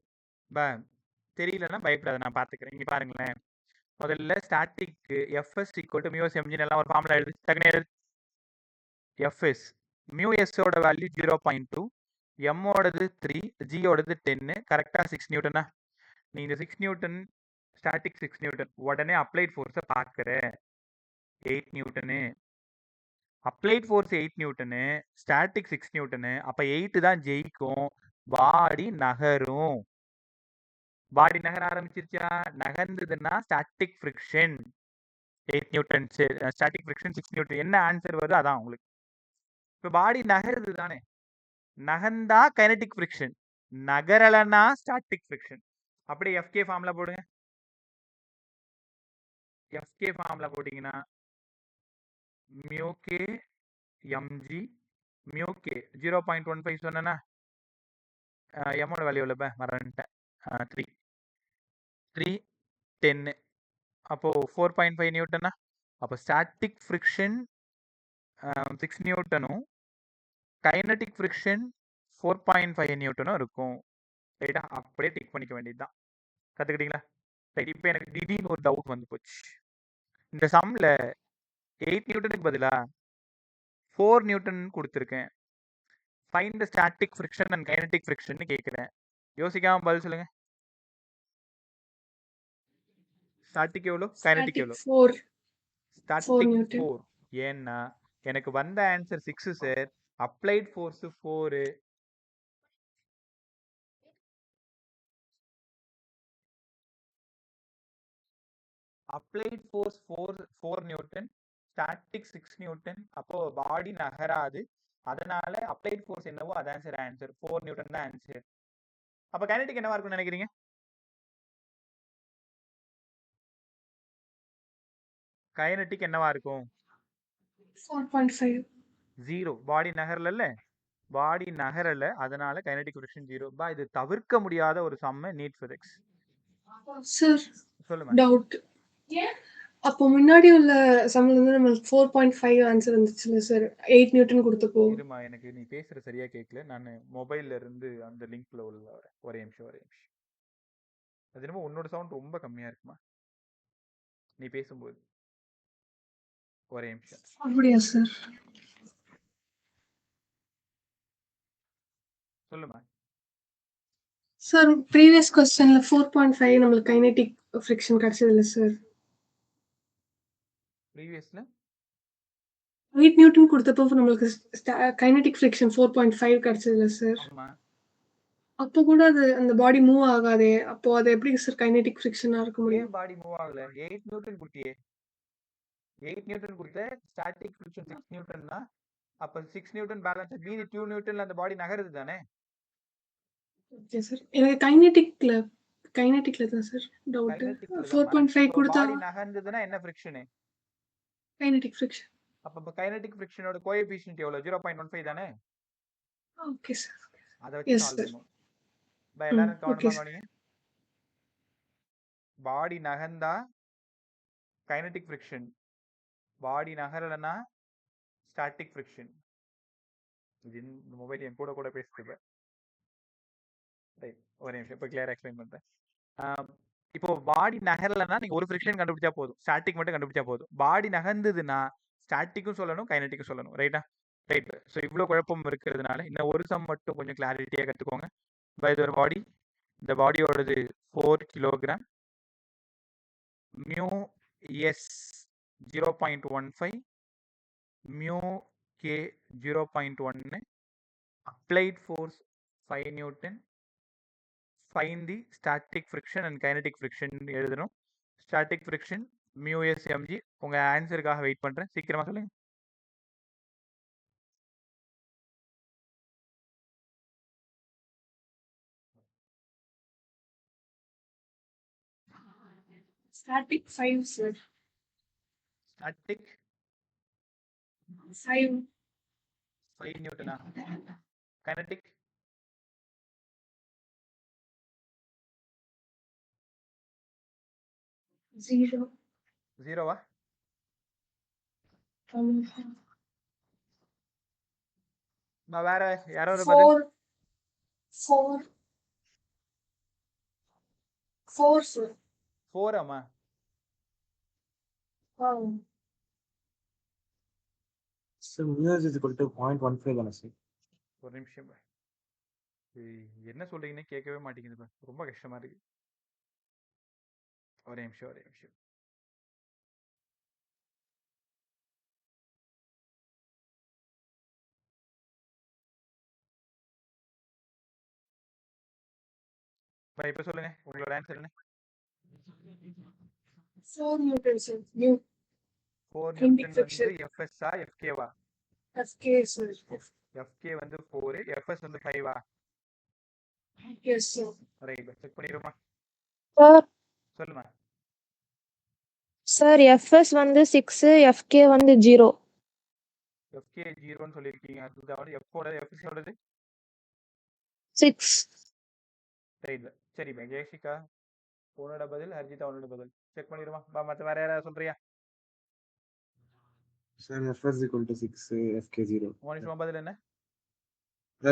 பா தெரியலன்னா பயப்படாத, நான் பார்த்துக்கிறேன். இங்க பாருங்களேன், முதல்ல static FS equal to mu S எம்ஜின் எல்லாம் ஒரு ஃபார்முலா எழுது, டக்குனு எழுது. எஃப்எஸ் மியூஎஸோட வேல்யூ 0.2, எம்மோடது 3, ஜியோடது 10. கரெக்டாக 6 நியூட்டனா? நீ இந்த 6 நியூட்டன், ஸ்டாட்டிக் 6 நியூட்டன், உடனே அப்ளைட் ஃபோர்ஸை பார்க்குற 8 நியூட்டனு. அப்ளைட் ஃபோர்ஸ் 8 நியூட்டனு, ஸ்டாட்டிக் 6 நியூட்டனு. அப்போ 8 தான் ஜெயிக்கும். பாடி நகரும். பாடி நகர ஆரம்பிச்சிருச்சா? நகர்ந்ததுன்னா static friction 8 newton, static friction 6 newton. என்ன ஆன்சர் வருது அதான் உங்களுக்கு. இப்போ பாடி நகருது தானே, நகர்ந்தா கைனடிக் ஃப்ரிக்ஷன், நகரலனா ஸ்டாட்டிக் ஃப்ரிக்ஷன். அப்படியே எஃப்கே ஃபார்முலா போடுங்க. எஃப்கே ஃபார்முலா போட்டிங்கன்னா mu K MG. Mu K 0.15 சொன்னா, எம்மோட வேல்யூ இல்லை மறந்துட்டேன், 3, 10. அப்போ 4.5 நியூட்டனா? அப்போ ஸ்டாட்டிக் ஃப்ரிக்ஷன் 6 நியூட்டனும் கைனடிக் ஃப்ரிக்ஷன் 4.5 நியூட்டனும் இருக்கும். ரைட்டா? அப்படியே டிக் பண்ணிக்க வேண்டியதுதான். கற்றுக்கிட்டீங்களா? ரைட். இப்போ எனக்கு திடீர்னு ஒரு டவுட் வந்து போச்சு. இந்த சம்மில் 8 நியூட்டனுக்கு பதிலாக 4 நியூட்டன் கொடுத்துருக்கேன். Find the static friction and kinetic friction கேட்குறேன். யோசிக்காம பதில் சொல்லுங்க. ஸ்டாட்டிக் எவ்வளோ, கைனடிக் Static எவ்வளோ? 4 ஸ்டாட்டிக் Newton. 4. ஏன்னா எனக்கு வந்த answer 6 sir. Applied force 4. Applied force 4 Newton, static 6 Newton. அப்போ பாடி நகராது. அதனால அப்ளைட் ஃபோர்ஸ் என்னவோ அதான் சார் ஆன்சர். 4 நியூட்டன் தான் ஆன்சர். அப்ப கைனடிக் என்னவா இருக்கும்னு நினைக்கிறீங்க? கைனடிக் என்னவா இருக்கும்? 4.5. 0. பாடி நகரல, பாடி நகரல, அதனால கைனடிக் ஃப்ரிக்ஷன் 0. பா, இது தவிர்க்க முடியாத ஒரு சம்ம நீட் பிசிக்ஸ். Sir, சொல்லுமா. doubt. அப்போ முன்னாடி உள்ள சம்ல இருந்து நம்மளுக்கு 4.5 ஆன்சர் வந்துச்சுல்ல சார் 8 நியூட்டன் கொடுத்தப்போ. இருமா, எனக்கு நீ பேசுற சரியா கேட்கல. நான் மொபைல்ல இருந்து அந்த லிங்க்ல உள்ள வரேன். ஒரே நிமிஷம். அது என்னமோ உன்னோட சவுண்ட் ரொம்ப கம்மியா இருக்குமா நீ பேசும்போது? ஒரே நிமிஷம். அப்படியா சார்? சொல்லுமா. சார் ப்ரீவியஸ் क्वेश्चनல 4.5 நம்மளுக்கு கைனெடிக் ஃப்ரிக்ஷன் கிடைச்சது இல்ல சார். ப்ரீவியஸ்ல 8 நியூட்டன் கொடுத்தப்போ நம்மளுக்கு கைனெடிக் ஃப்ரிக்ஷன் 4.5 கிடைச்சது இல்ல சார். ஆமா. அப்போ கூட அது அந்த பாடி மூவ் ஆகாதே. அப்போ அது எப்படி சார் கைனெடிக் ஃப்ரிக்ஷனா இருக்க முடியும்? ஏன் பாடி மூவ் ஆகல? 8 நியூட்டன் கொடுத்தியே. 8 நியூட்டன் கொடுத்த ஸ்டாட்டிக் ஃப்ரிக்ஷன் 6 நியூட்டன்னா அப்ப 6 நியூட்டன் பேலன்ஸ் மீதி 2 நியூட்டன்ல அந்த பாடி நகருது தானே? Okay sir. எனக்கு கைனெடிக்ல தான் சார் டவுட். கைனடிக்ல தான். 4.5 கொடுத்தா பாடி நகர்ந்ததுன்னா என்ன ஃப்ரிக்ஷன்? Kinetic friction. அப்ப கைனடிக் ஃப்ரிக்ஷனோட கோஎஃபிஷியன்ட் எவ்வளவு? 0.15 தானே? Okay sir. அதை வச்சு எஸ் சால்வ் சார். பண்ணுவோம். எல்லாரும் ஓகே கவனமா சார். கவனிங்க. பாடி நகர்ந்தா கைனடிக் ஃப்ரிக்ஷன், பாடி நகரலனா ஸ்டாட்டிக் ஃப்ரிக்ஷன். இது மொபைல் என் கூட பேசுது. ஒரே நிமிஷம், இப்போ கிளியரா எக்ஸ்பிளைன் பண்றேன். இப்போ பாடி நகரலன்னா நீங்க ஒரு ஃப்ரிக்ஷன் கண்டுபிடிச்சா போதும், ஸ்டாட்டிக் மட்டும் கண்டுபிடிச்சா போதும். பாடி நகர்ந்ததுன்னா ஸ்டாட்டிக்கும் சொல்லணும், கைனடிக்கும் சொல்லணும். ரைட்டா? ரைட். ஸோ இவ்வளோ குழப்பம் இருக்கிறதுனால இன்னும் ஒரு சம் மட்டும் கொஞ்சம் கிளாரிட்டியாக கற்றுக்கோங்க. இது ஒரு பாடி. இந்த பாடியோடது 4 kilogram. Mu S 0.15, mu K 0.1, applied force 5 newton. Find the static friction and kinetic friction எழுதணும். Static friction mu S M G. உங்க ஆன்சருக்காக வெயிட் பண்றேன், சீக்கிரமா சொல்லுங்க. ஸ்டாட்டிக் 5 சார். ஸ்டாட்டிக் 5 நியூட்டனா? கைனடிக் 0. 0வா? வேற யாராவது பதில்? 4 சார். 4 ஆமா? So mu is equal to 0.15 தானே சார்? ஒரு நிமிஷம். என்ன சொல்றீங்கன்னு கேட்கவே மாட்டேங்குது. ரொம்ப கஷ்டமா இருக்கு. ஒரே நிமிஷம். இப்ப சொல்லுங்க, உங்களோட ஆன்சர் என்ன? 4 நியூட்டன் சார். நியூ 4 கைனெடிக் நியூட்டன் ஃப்ரிக்ஷன். வந்து எஃப்எஸ்ஆ எஃப்கேவா? FK sir. எஃப்கே வந்து 4, எஃப்எஸ் வந்து 5வா? Yes sir. ரைட், செக் பண்ணிடுமா? சார் சொல்லுமா. சார் எஃப்எஸ் வந்து 6, எஃப்கே வந்து 0. எஃப்கே 0ன்னு சொல்லியிருக்கீங்க. அதுதான் எஃபோட எஃப்எஸோடது 6. ரைட். சரி ஜெயசிகா உன்னோட பதில், ஹர்ஜிதா உன்னோட பதில். செக் பண்ணிடுமா? மற்ற வேற யாராவது சொல்றியா? Sir fs equal to 6, fk 0. Monish பதில் என்ன?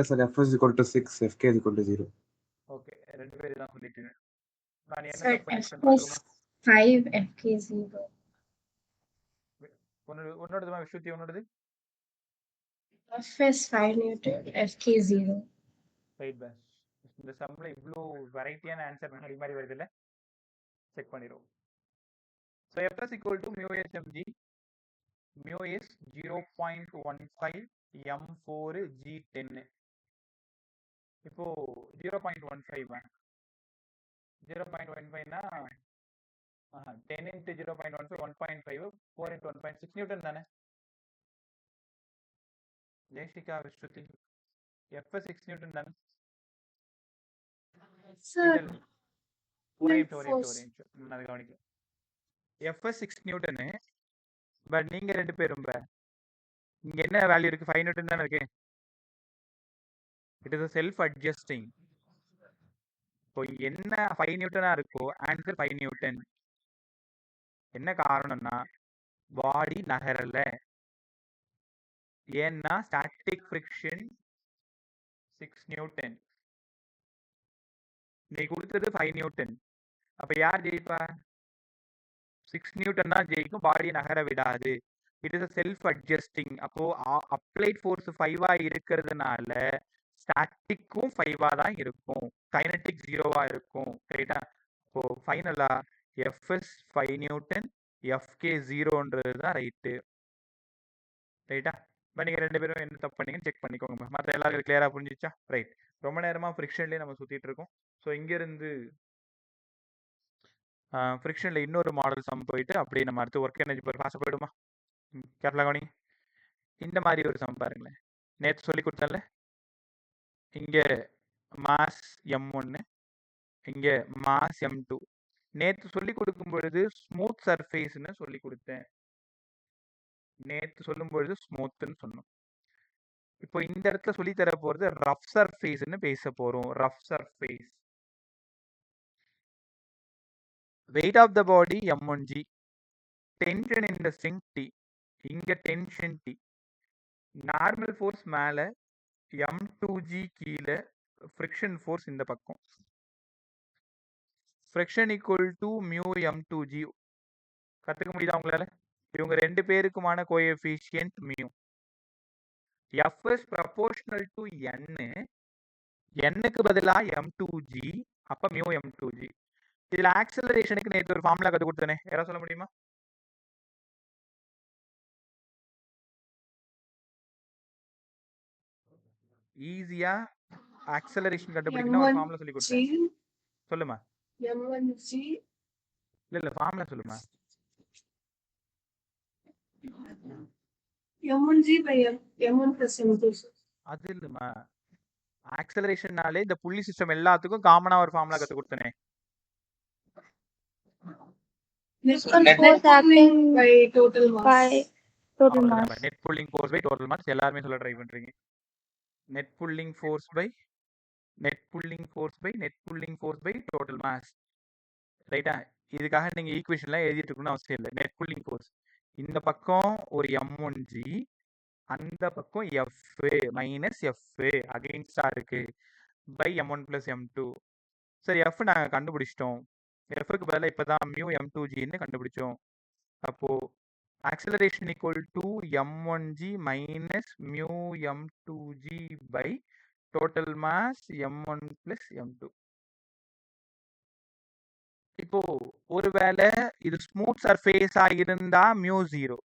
Sir fs equal to 6, fk equal to 0. Okay, ரெண்டு பேரும் தான் சொல்லிட்டீங்க. நான் என்ன Sir, தப்பு F explain plus பண்ணட்டுமா? 5, FK 0. உன்னோடதுமா விஸ்வதி? உன்னோடது F is 5 Newton, FK 0. Right bus. இந்த சம்ல இவ்வளோ வெரைட்டியான ஆன்சர் மாதிரி மாதிரி வருது இல்லை, செக் பண்ணிடுவோம். So FS equal to mu SMG, mu is 0.15 M4 G10. இப்போ 0.15 0.15னா 10 into 0.15 1.5 4 into 1.6 நியூட்டன் தானே. ஜெயசிகா விஸ்ருதி எஃப்எஸ் 6 நியூட்டன் தானே. Sir, ஒரே net நிமிஷம் ஒரே force. நிமிஷம் நான் அதை கவனிக்கல. எஃப்எஸ் 6 நியூட்டனு, பட் நீங்க ரெண்டு பேரும் இங்க என்ன வேல்யூ இருக்கு, 5 நியூட்டன் தானே இருக்கு. It is self adjusting. இப்போ என்ன 5 நியூட்டனா இருக்கோ ஆன்சர் 5 நியூட்டன். என்ன காரணம்னா பாடி நகரல, ஏன்னா ஸ்டாட்டிக் ஃப்ரிக்ஷன் 6 நியூட்டன். நீ கொடுத்தது 5 நியூட்டன். அப்ப யார் ஜெயிப்பா? 6 நியூட்டன் தான் ஜெயிக்கும், பாடி நகர விடாது. It is self adjusting. அப்போ அப்ளைட் ஃபோர்ஸ் 5 இருக்கிறதுனால ஸ்டாட்டிக்கும் 5 தான் இருக்கும், கைனடிக் 0 இருக்கும். ரைட்டா? இப்போ ஃபைனலா எஃப்எஸ் 5 நியூட்டன், எஃப்கே 0ன்றது தான் ரைட்டு. ரைட்டா? இப்போ நீங்கள் ரெண்டு பேரும் என்ன தப்பு பண்ணீங்கன்னு செக் பண்ணிக்கோங்க. மற்ற எல்லாருக்கும் கிளியராக புரிஞ்சிச்சா? ரைட். ரொம்ப நேரமாக ஃப்ரிக்ஷன்லேயே நம்ம சுற்றிட்டு இருக்கோம். ஸோ இங்கேருந்து ஃப்ரிக்ஷனில் இன்னொரு மாடல் சம் போயிட்டு அப்படியே நம்ம அடுத்து ஒர்க் எனர்ஜி போய் ஃபாஸ்ட்டாக போயிடுமா? கேப்ல கவனி. இந்த மாதிரி ஒரு சம் பாருங்களேன். நேற்று சொல்லி கொடுத்தால, இங்கே மாஸ் M1, இங்கே மாஸ் M2. நேற்று சொல்லி கொடுக்கும் பொழுது ஸ்மூத் சர்ஃபேஸ்ன்னு சொல்லி கொடுத்தேன். நேற்று சொல்லும் பொழுது ஸ்மூத்னு சொன்னோம். இப்போ இந்த இடத்துல சொல்லி தர போறது ரஃப் சர்ஃபேஸ்ன்னு பேச போறோம். Rough surface. Weight of the body M1G, tension in the string T, இங்க டென்ஷன் T, நார்மல் ஃபோர்ஸ் மேல, M2G கீழே, ஃப்ரிக்ஷன் ஃபோர்ஸ் இந்த பக்கம். Friction equal to mu M2G. கத்துக்க முடியுதா உங்களால? இவங்க ரெண்டு பேருக்குமான coefficient mu. F is proportional to N, N-க்கு பதிலா M2G, அப்ப மியூ M2G. இதுல ஆக்சலரேஷனுக்கு நேற்று ஒரு ஃபார்முலா கத்து கொடுத்தனே, யாராவது சொல்ல முடியுமா? ஈஸியா ஆக்சலரேஷன் கண்டுபிடிக்கணும் ஒரு ஃபார்முலா சொல்லி கொடுத்தேன். சொல்லுமா? M1G. இல்ல ஃபார்முலா சொல்லுமா? M1G by M1 plus M2. அது இல்லமா, ஆக்சலரேஷன்னாலே இந்த புள்ளி சிஸ்டம் எல்லாத்துக்கும் காமனா ஒரு ஃபார்முலா கத்து கொடுத்தனே. Net force acting by total mass. by total mass. Net pulling force by total mass. எல்லாருமே சொல்ல ட்ரை பண்றீங்க. Net pulling force by total mass. ரைட்டா? இதுக்காக நீங்க ஈக்குவேஷன்லாம் எழுதிட்டு இருக்கணும்னு அவசியம் இல்லை. நெட் புல்லிங் ஃபோர்ஸ் இந்த பக்கம் ஒரு M1G, அந்த பக்கம் F மைனஸ் F அகைன்ஸ்டா இருக்கு, பை M1 plus M2. சரி, F நாங்க கண்டுபிடிச்சிட்டோம். Fக்கு பதிலாக இப்பதான் மியூ M2Gன்னு கண்டுபிடிச்சோம். அப்போ acceleration equal to M1G minus mu M2G by total mass M1 plus M2. இப்போ ஒருவேளை இது ஸ்மூத் சர்ஃபேஸா இருந்தா மியூ 0.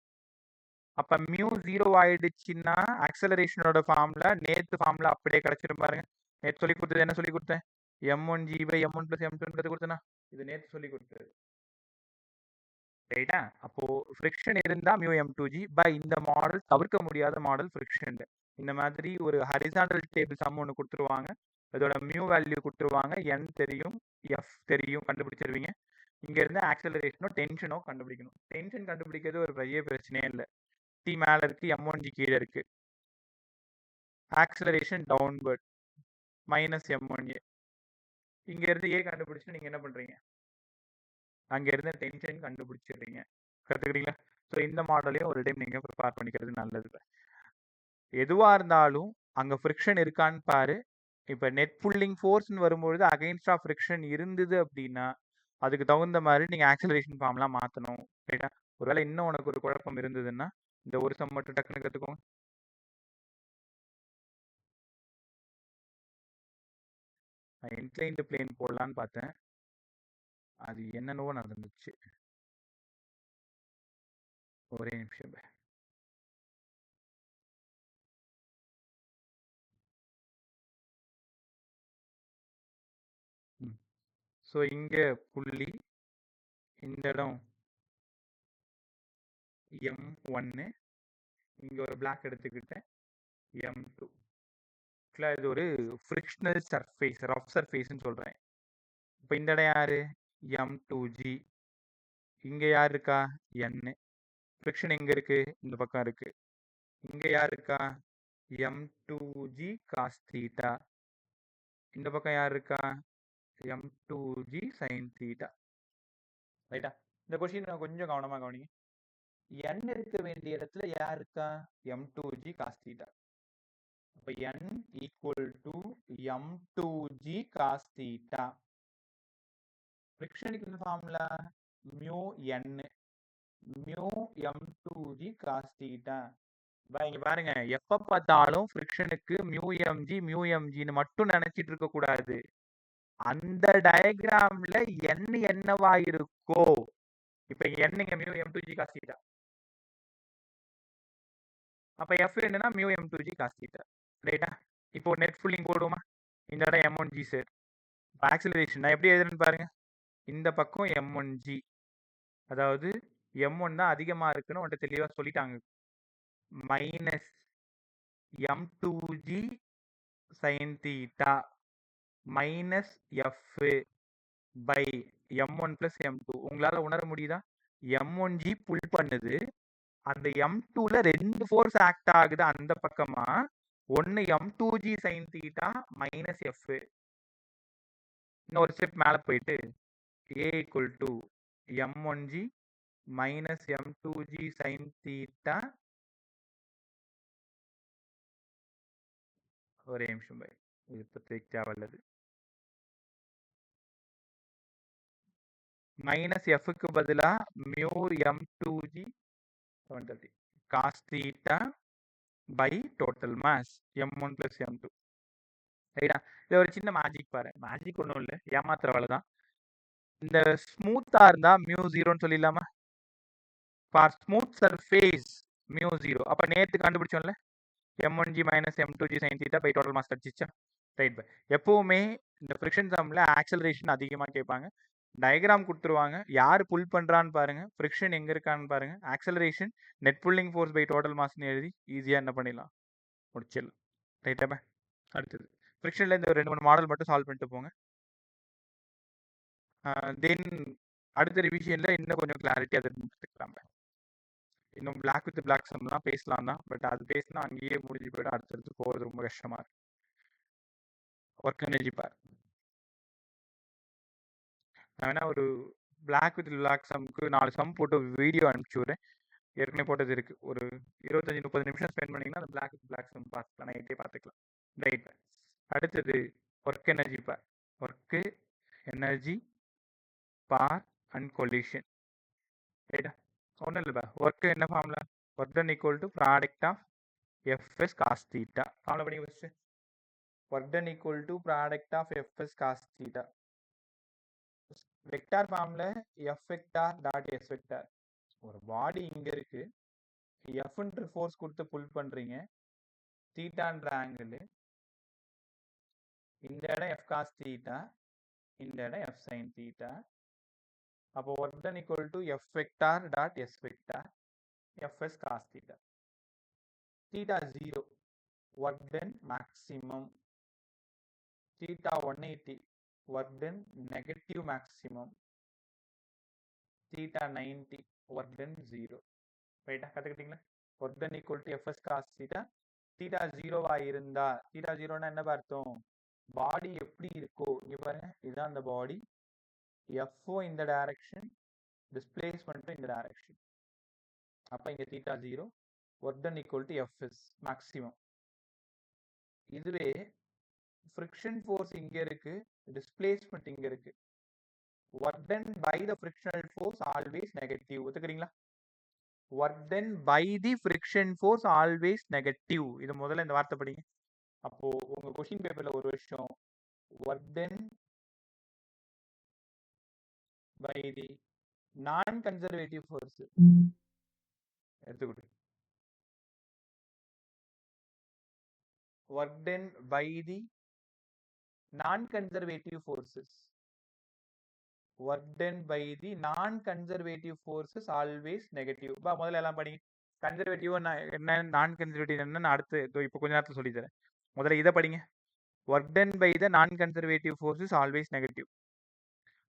அப்ப மியூ 0 ஆயிடுச்சுன்னா ஆக்சலரேஷனோட ஃபார்முலா நேத்து ஃபார்முலா அப்படியே கிடைச்சிரும் பாருங்க. நேத்து சொல்லி கொடுத்தது என்ன சொல்லி கொடுத்தேன்? M1G by M1 plus M2 கொடுத்தனா? இது நேத்து சொல்லி கொடுத்தது. ரைட்டா? அப்போ ஃப்ரிக்ஷன் இருந்தா மியூ M2G பை இந்த மாடல் தவிர்க்க முடியாத மாடல் ஃப்ரிக்ஷன். இந்த மாதிரி ஒரு ஹரிசாண்டல் டேபிள் சம் ஒன்று கொடுத்துருவாங்க. அதோட மியூ வேல்யூ கொடுத்துருவாங்க, N தெரியும், F தெரியும், கண்டுபிடிச்சிருவீங்க. இங்க இருந்து ஆக்சலரேஷனோ டென்ஷனோ கண்டுபிடிக்கணும். டென்ஷன் கண்டுபிடிக்கிறது ஒரு பெரிய பிரச்சனையே இல்லை. T மேல இருக்கு, M1G கீழே இருக்கு. Acceleration downward minus M1A. இங்க இருந்து A கண்டுபிடிச்சு நீங்க என்ன பண்றீங்க? அங்க இருந்து டென்ஷன் கண்டுபிடிச்சிடுறீங்க. கத்துக்கிறீங்களா? ஸோ இந்த மாடலையும் ஒரு டைம் நீங்க ப்ரிப்பேர் பண்ணிக்கிறது நல்லது. எதுவா இருந்தாலும் அங்க ஃப்ரிக்ஷன் இருக்கான்னு பாரு. இப்ப நெட் புல்லிங் ஃபோர்ஸ்னு வரும்பொழுது அகைன்ஸ்ட் ஆஃப் ஃப்ரிக்ஷன் இருந்தது அப்படின்னா அதுக்கு தகுந்த மாதிரி நீங்க ஆக்சலரேஷன் ஃபார்ம்லாம் மாத்தணும். ரைட்டா? ஒருவேளை இன்னும் உனக்கு ஒரு குழப்பம் இருந்ததுன்னா இந்த ஒரு சம் மட்டும் டக்குன்னு கத்துக்கோங்க. நான் இன்க்ளைன்டு பிளேன் போடலான்னு பார்த்தேன். அது என்னென்னவோ நடந்துச்சு. ஒரே நிமிஷம் பே. ஸோ இங்க புள்ளி, இந்த இடம் M1, இங்க ஒரு பிளாக் எடுத்துக்கிட்டேன் M2. இது ஒரு ஃப்ரிக்ஷனல் சர்ஃபேஸ், ரஃப் சர்ஃபேஸ்ன்னு சொல்றேன். இப்போ இந்த இடம் யாரு? M2G. இங்க யார் இருக்கா? N. ஃப்ரிக்ஷன் எங்க இருக்கு? இந்த பக்கம் இருக்கு. இங்க யார் இருக்கா? M2G cos theta. இந்த பக்கம் யார் இருக்கா? M2G sin theta. ரைட்டா? இந்த கொஸ்டின் கொஞ்சம் கவனமா கவனிங்க. n இருக்க வேண்டிய இடத்துல யார் இருக்கா? M2G cos theta. அப்ப n equal to M2G cos theta. ஃப்ரிக்ஷனுக்கு இந்த formula mu n, mu M2G cos theta. இங்க பாருங்க, எப்ப பார்த்தாலும் ஃப்ரிக்ஷனுக்கு mu mgன்னு மட்டும் நினைச்சிட்டு இருக்க கூடாது. அந்த டயக்ராம்ல n என்னவா இருக்கோ, இப்ப n இங்க mu M2G cos theta, அப்ப f என்னன்னா mu M2G cos theta. ரைட்டா? இப்போ நெட் ஃபுல்லிங் போடுவோமா? இந்த இடம் M1G சார். ஆக்சிலரேஷன் நான் எப்படி எழுதுறேன்னு பாருங்க. இந்த பக்கம் M1G, அதாவது M1 தான் அதிகமா இருக்குன்னு உன்கிட்ட தெளிவா சொல்லிட்டாங்க. Minus M2G sin theta minus f by M1 plus M2. உங்களால உணர முடியுதா? M1G புல் பண்ணுது, அந்த M2ல 2 ஃபோர்ஸ் ஆக்ட் ஆகுது அந்த பக்கமா. ஒன்னு M2G sin theta minus f. இன்னொரு ஸ்டெப் மேல போயிட்டு A equal to M1G minus M2G sin theta. ஒரே நிமிஷம் பை, இது இப்போதைக்கு தேவையில்லது. மைனஸ் எஃப்க்கு பதிலா mu M2G 130 cos theta by total mass M1 plus M2. ரைட்டா? இது ஒரு சின்ன மேஜிக் பாரு. மேஜிக் ஒன்றும் இல்லை, ஏமாத்துற வேலை தான். இந்த ஸ்மூத்தா இருந்தா மியூ 0ன்னு சொல்லிடலாமா? For smooth surface mu 0. அப்ப நேத்து கண்டுபிடிச்சோம்ல, M1G minus M2G sin theta by total mass கிடைச்சிச்சா? ரைட் பை. எப்பவுமே இந்த ஃப்ரிக்ஷன் சம்ல ஆக்சலரேஷன் அதிகமா கேட்பாங்க. டயக்ராம் கொடுத்துருவாங்க, யார் புல் பண்றான்னு பாருங்க, ஃப்ரிக்ஷன் எங்க இருக்கான்னு பாருங்க, acceleration net pulling force by total மாஸ்ன்னு எழுதி ஈஸியா என்ன பண்ணிடலாம், முடிச்சிடலாம். ரைட்டா பை? அடுத்தது ஃப்ரிக்ஷன்ல இந்த 2-3 மாடல் மட்டும் சால்வ் பண்ணிட்டு போங்க. தென் அடுத்த ரிவிஷன்ல இன்னும் கொஞ்சம் கிளாரிட்டி அதை எடுத்துக்கலாம். இன்னும் பிளாக் வித் பிளாக் சம்லாம் பேசலாம் தான், பட் அது பேசினா அங்கேயே முடிஞ்சு போயிடும். அடுத்தடுத்து போகிறது ரொம்ப கஷ்டமா இருக்கு. ஒர்க் எனர்ஜி பார், நான் வேணா ஒரு பிளாக் வித் பிளாக் சம்க்கு 4 சம் போட்டு வீடியோ அனுப்பிச்சு விடுறேன். ஏற்கனவே போட்டது இருக்கு. ஒரு 25-30 நிமிஷம் ஸ்பெண்ட் பண்ணீங்கன்னா அந்த பிளாக் வித் பிளாக் சம் பார்த்துக்கலாம், நைட்டே பார்த்துக்கலாம். ரைட். அடுத்தது work energy power. Work energy power and collision. ரைட்டா? ஒன்றும் இல்லைப்பா, ஒர்க்கு என்ன formula? Work done equal to product of Fs cos theta. Formula பண்ணி வச்சு work done equal to product of Fs cos theta. Vector ஃபார்ம்ல F vector dot S vector. ஒரு பாடி இங்க இருக்கு, Fன்ற ஃபோர்ஸ் கொடுத்து புல் பண்றீங்க, தீட்டான்ற ஆங்கிள், இந்த இடம் F cos theta, இந்த இடம் F sin theta. அப்போ work done equal to F vector dot S vector Fs cos theta. theta 0, work done maximum. theta 180, work done negative maximum. theta 90, work done 0. ரைட்டா? கற்றுக்கிட்டீங்களா? Work done equal to Fs cos theta. theta 0வா இருந்தா, theta 0னா என்ன அர்த்தம்? பாடி எப்படி இருக்கோ, இங்க பாருங்க, இதுதான் அந்த பாடி, F இந்த டைரக்ஷன், டிஸ்பிளேஸ்மெண்ட் இந்த டைரக்ஷன். அப்ப இங்க theta 0, work done equal to Fs maximum. இதுவே ஃப்ரிக்ஷன் ஃபோர்ஸ் இங்க இருக்கு, டிஸ்பிளேஸ்மெண்ட் இங்க இருக்கு. work done by the frictional force always negative. ஒத்துக்கிறீங்களா? work done by the friction force always negative. இது முதல்ல இந்த வார்த்தை படிங்க. அப்போ உங்க क्वेश्चन பேப்பர்ல ஒரு விஷயம், work done by the non-conservative force. எடுத்துக்கிட்டு work done by the non-conservative forces. Work done by the non-conservative forces always negative. பா முதல்ல எல்லாம் படி. கன்சர்வேட்டிவ் என்ன, நான் கன்சர்வேட்டிவ் என்ன அடுத்து இப்போ கொஞ்ச நேரத்தில் சொல்லி தரேன். முதல்ல இதை படிங்க. Work done by the non conservative force is always negative.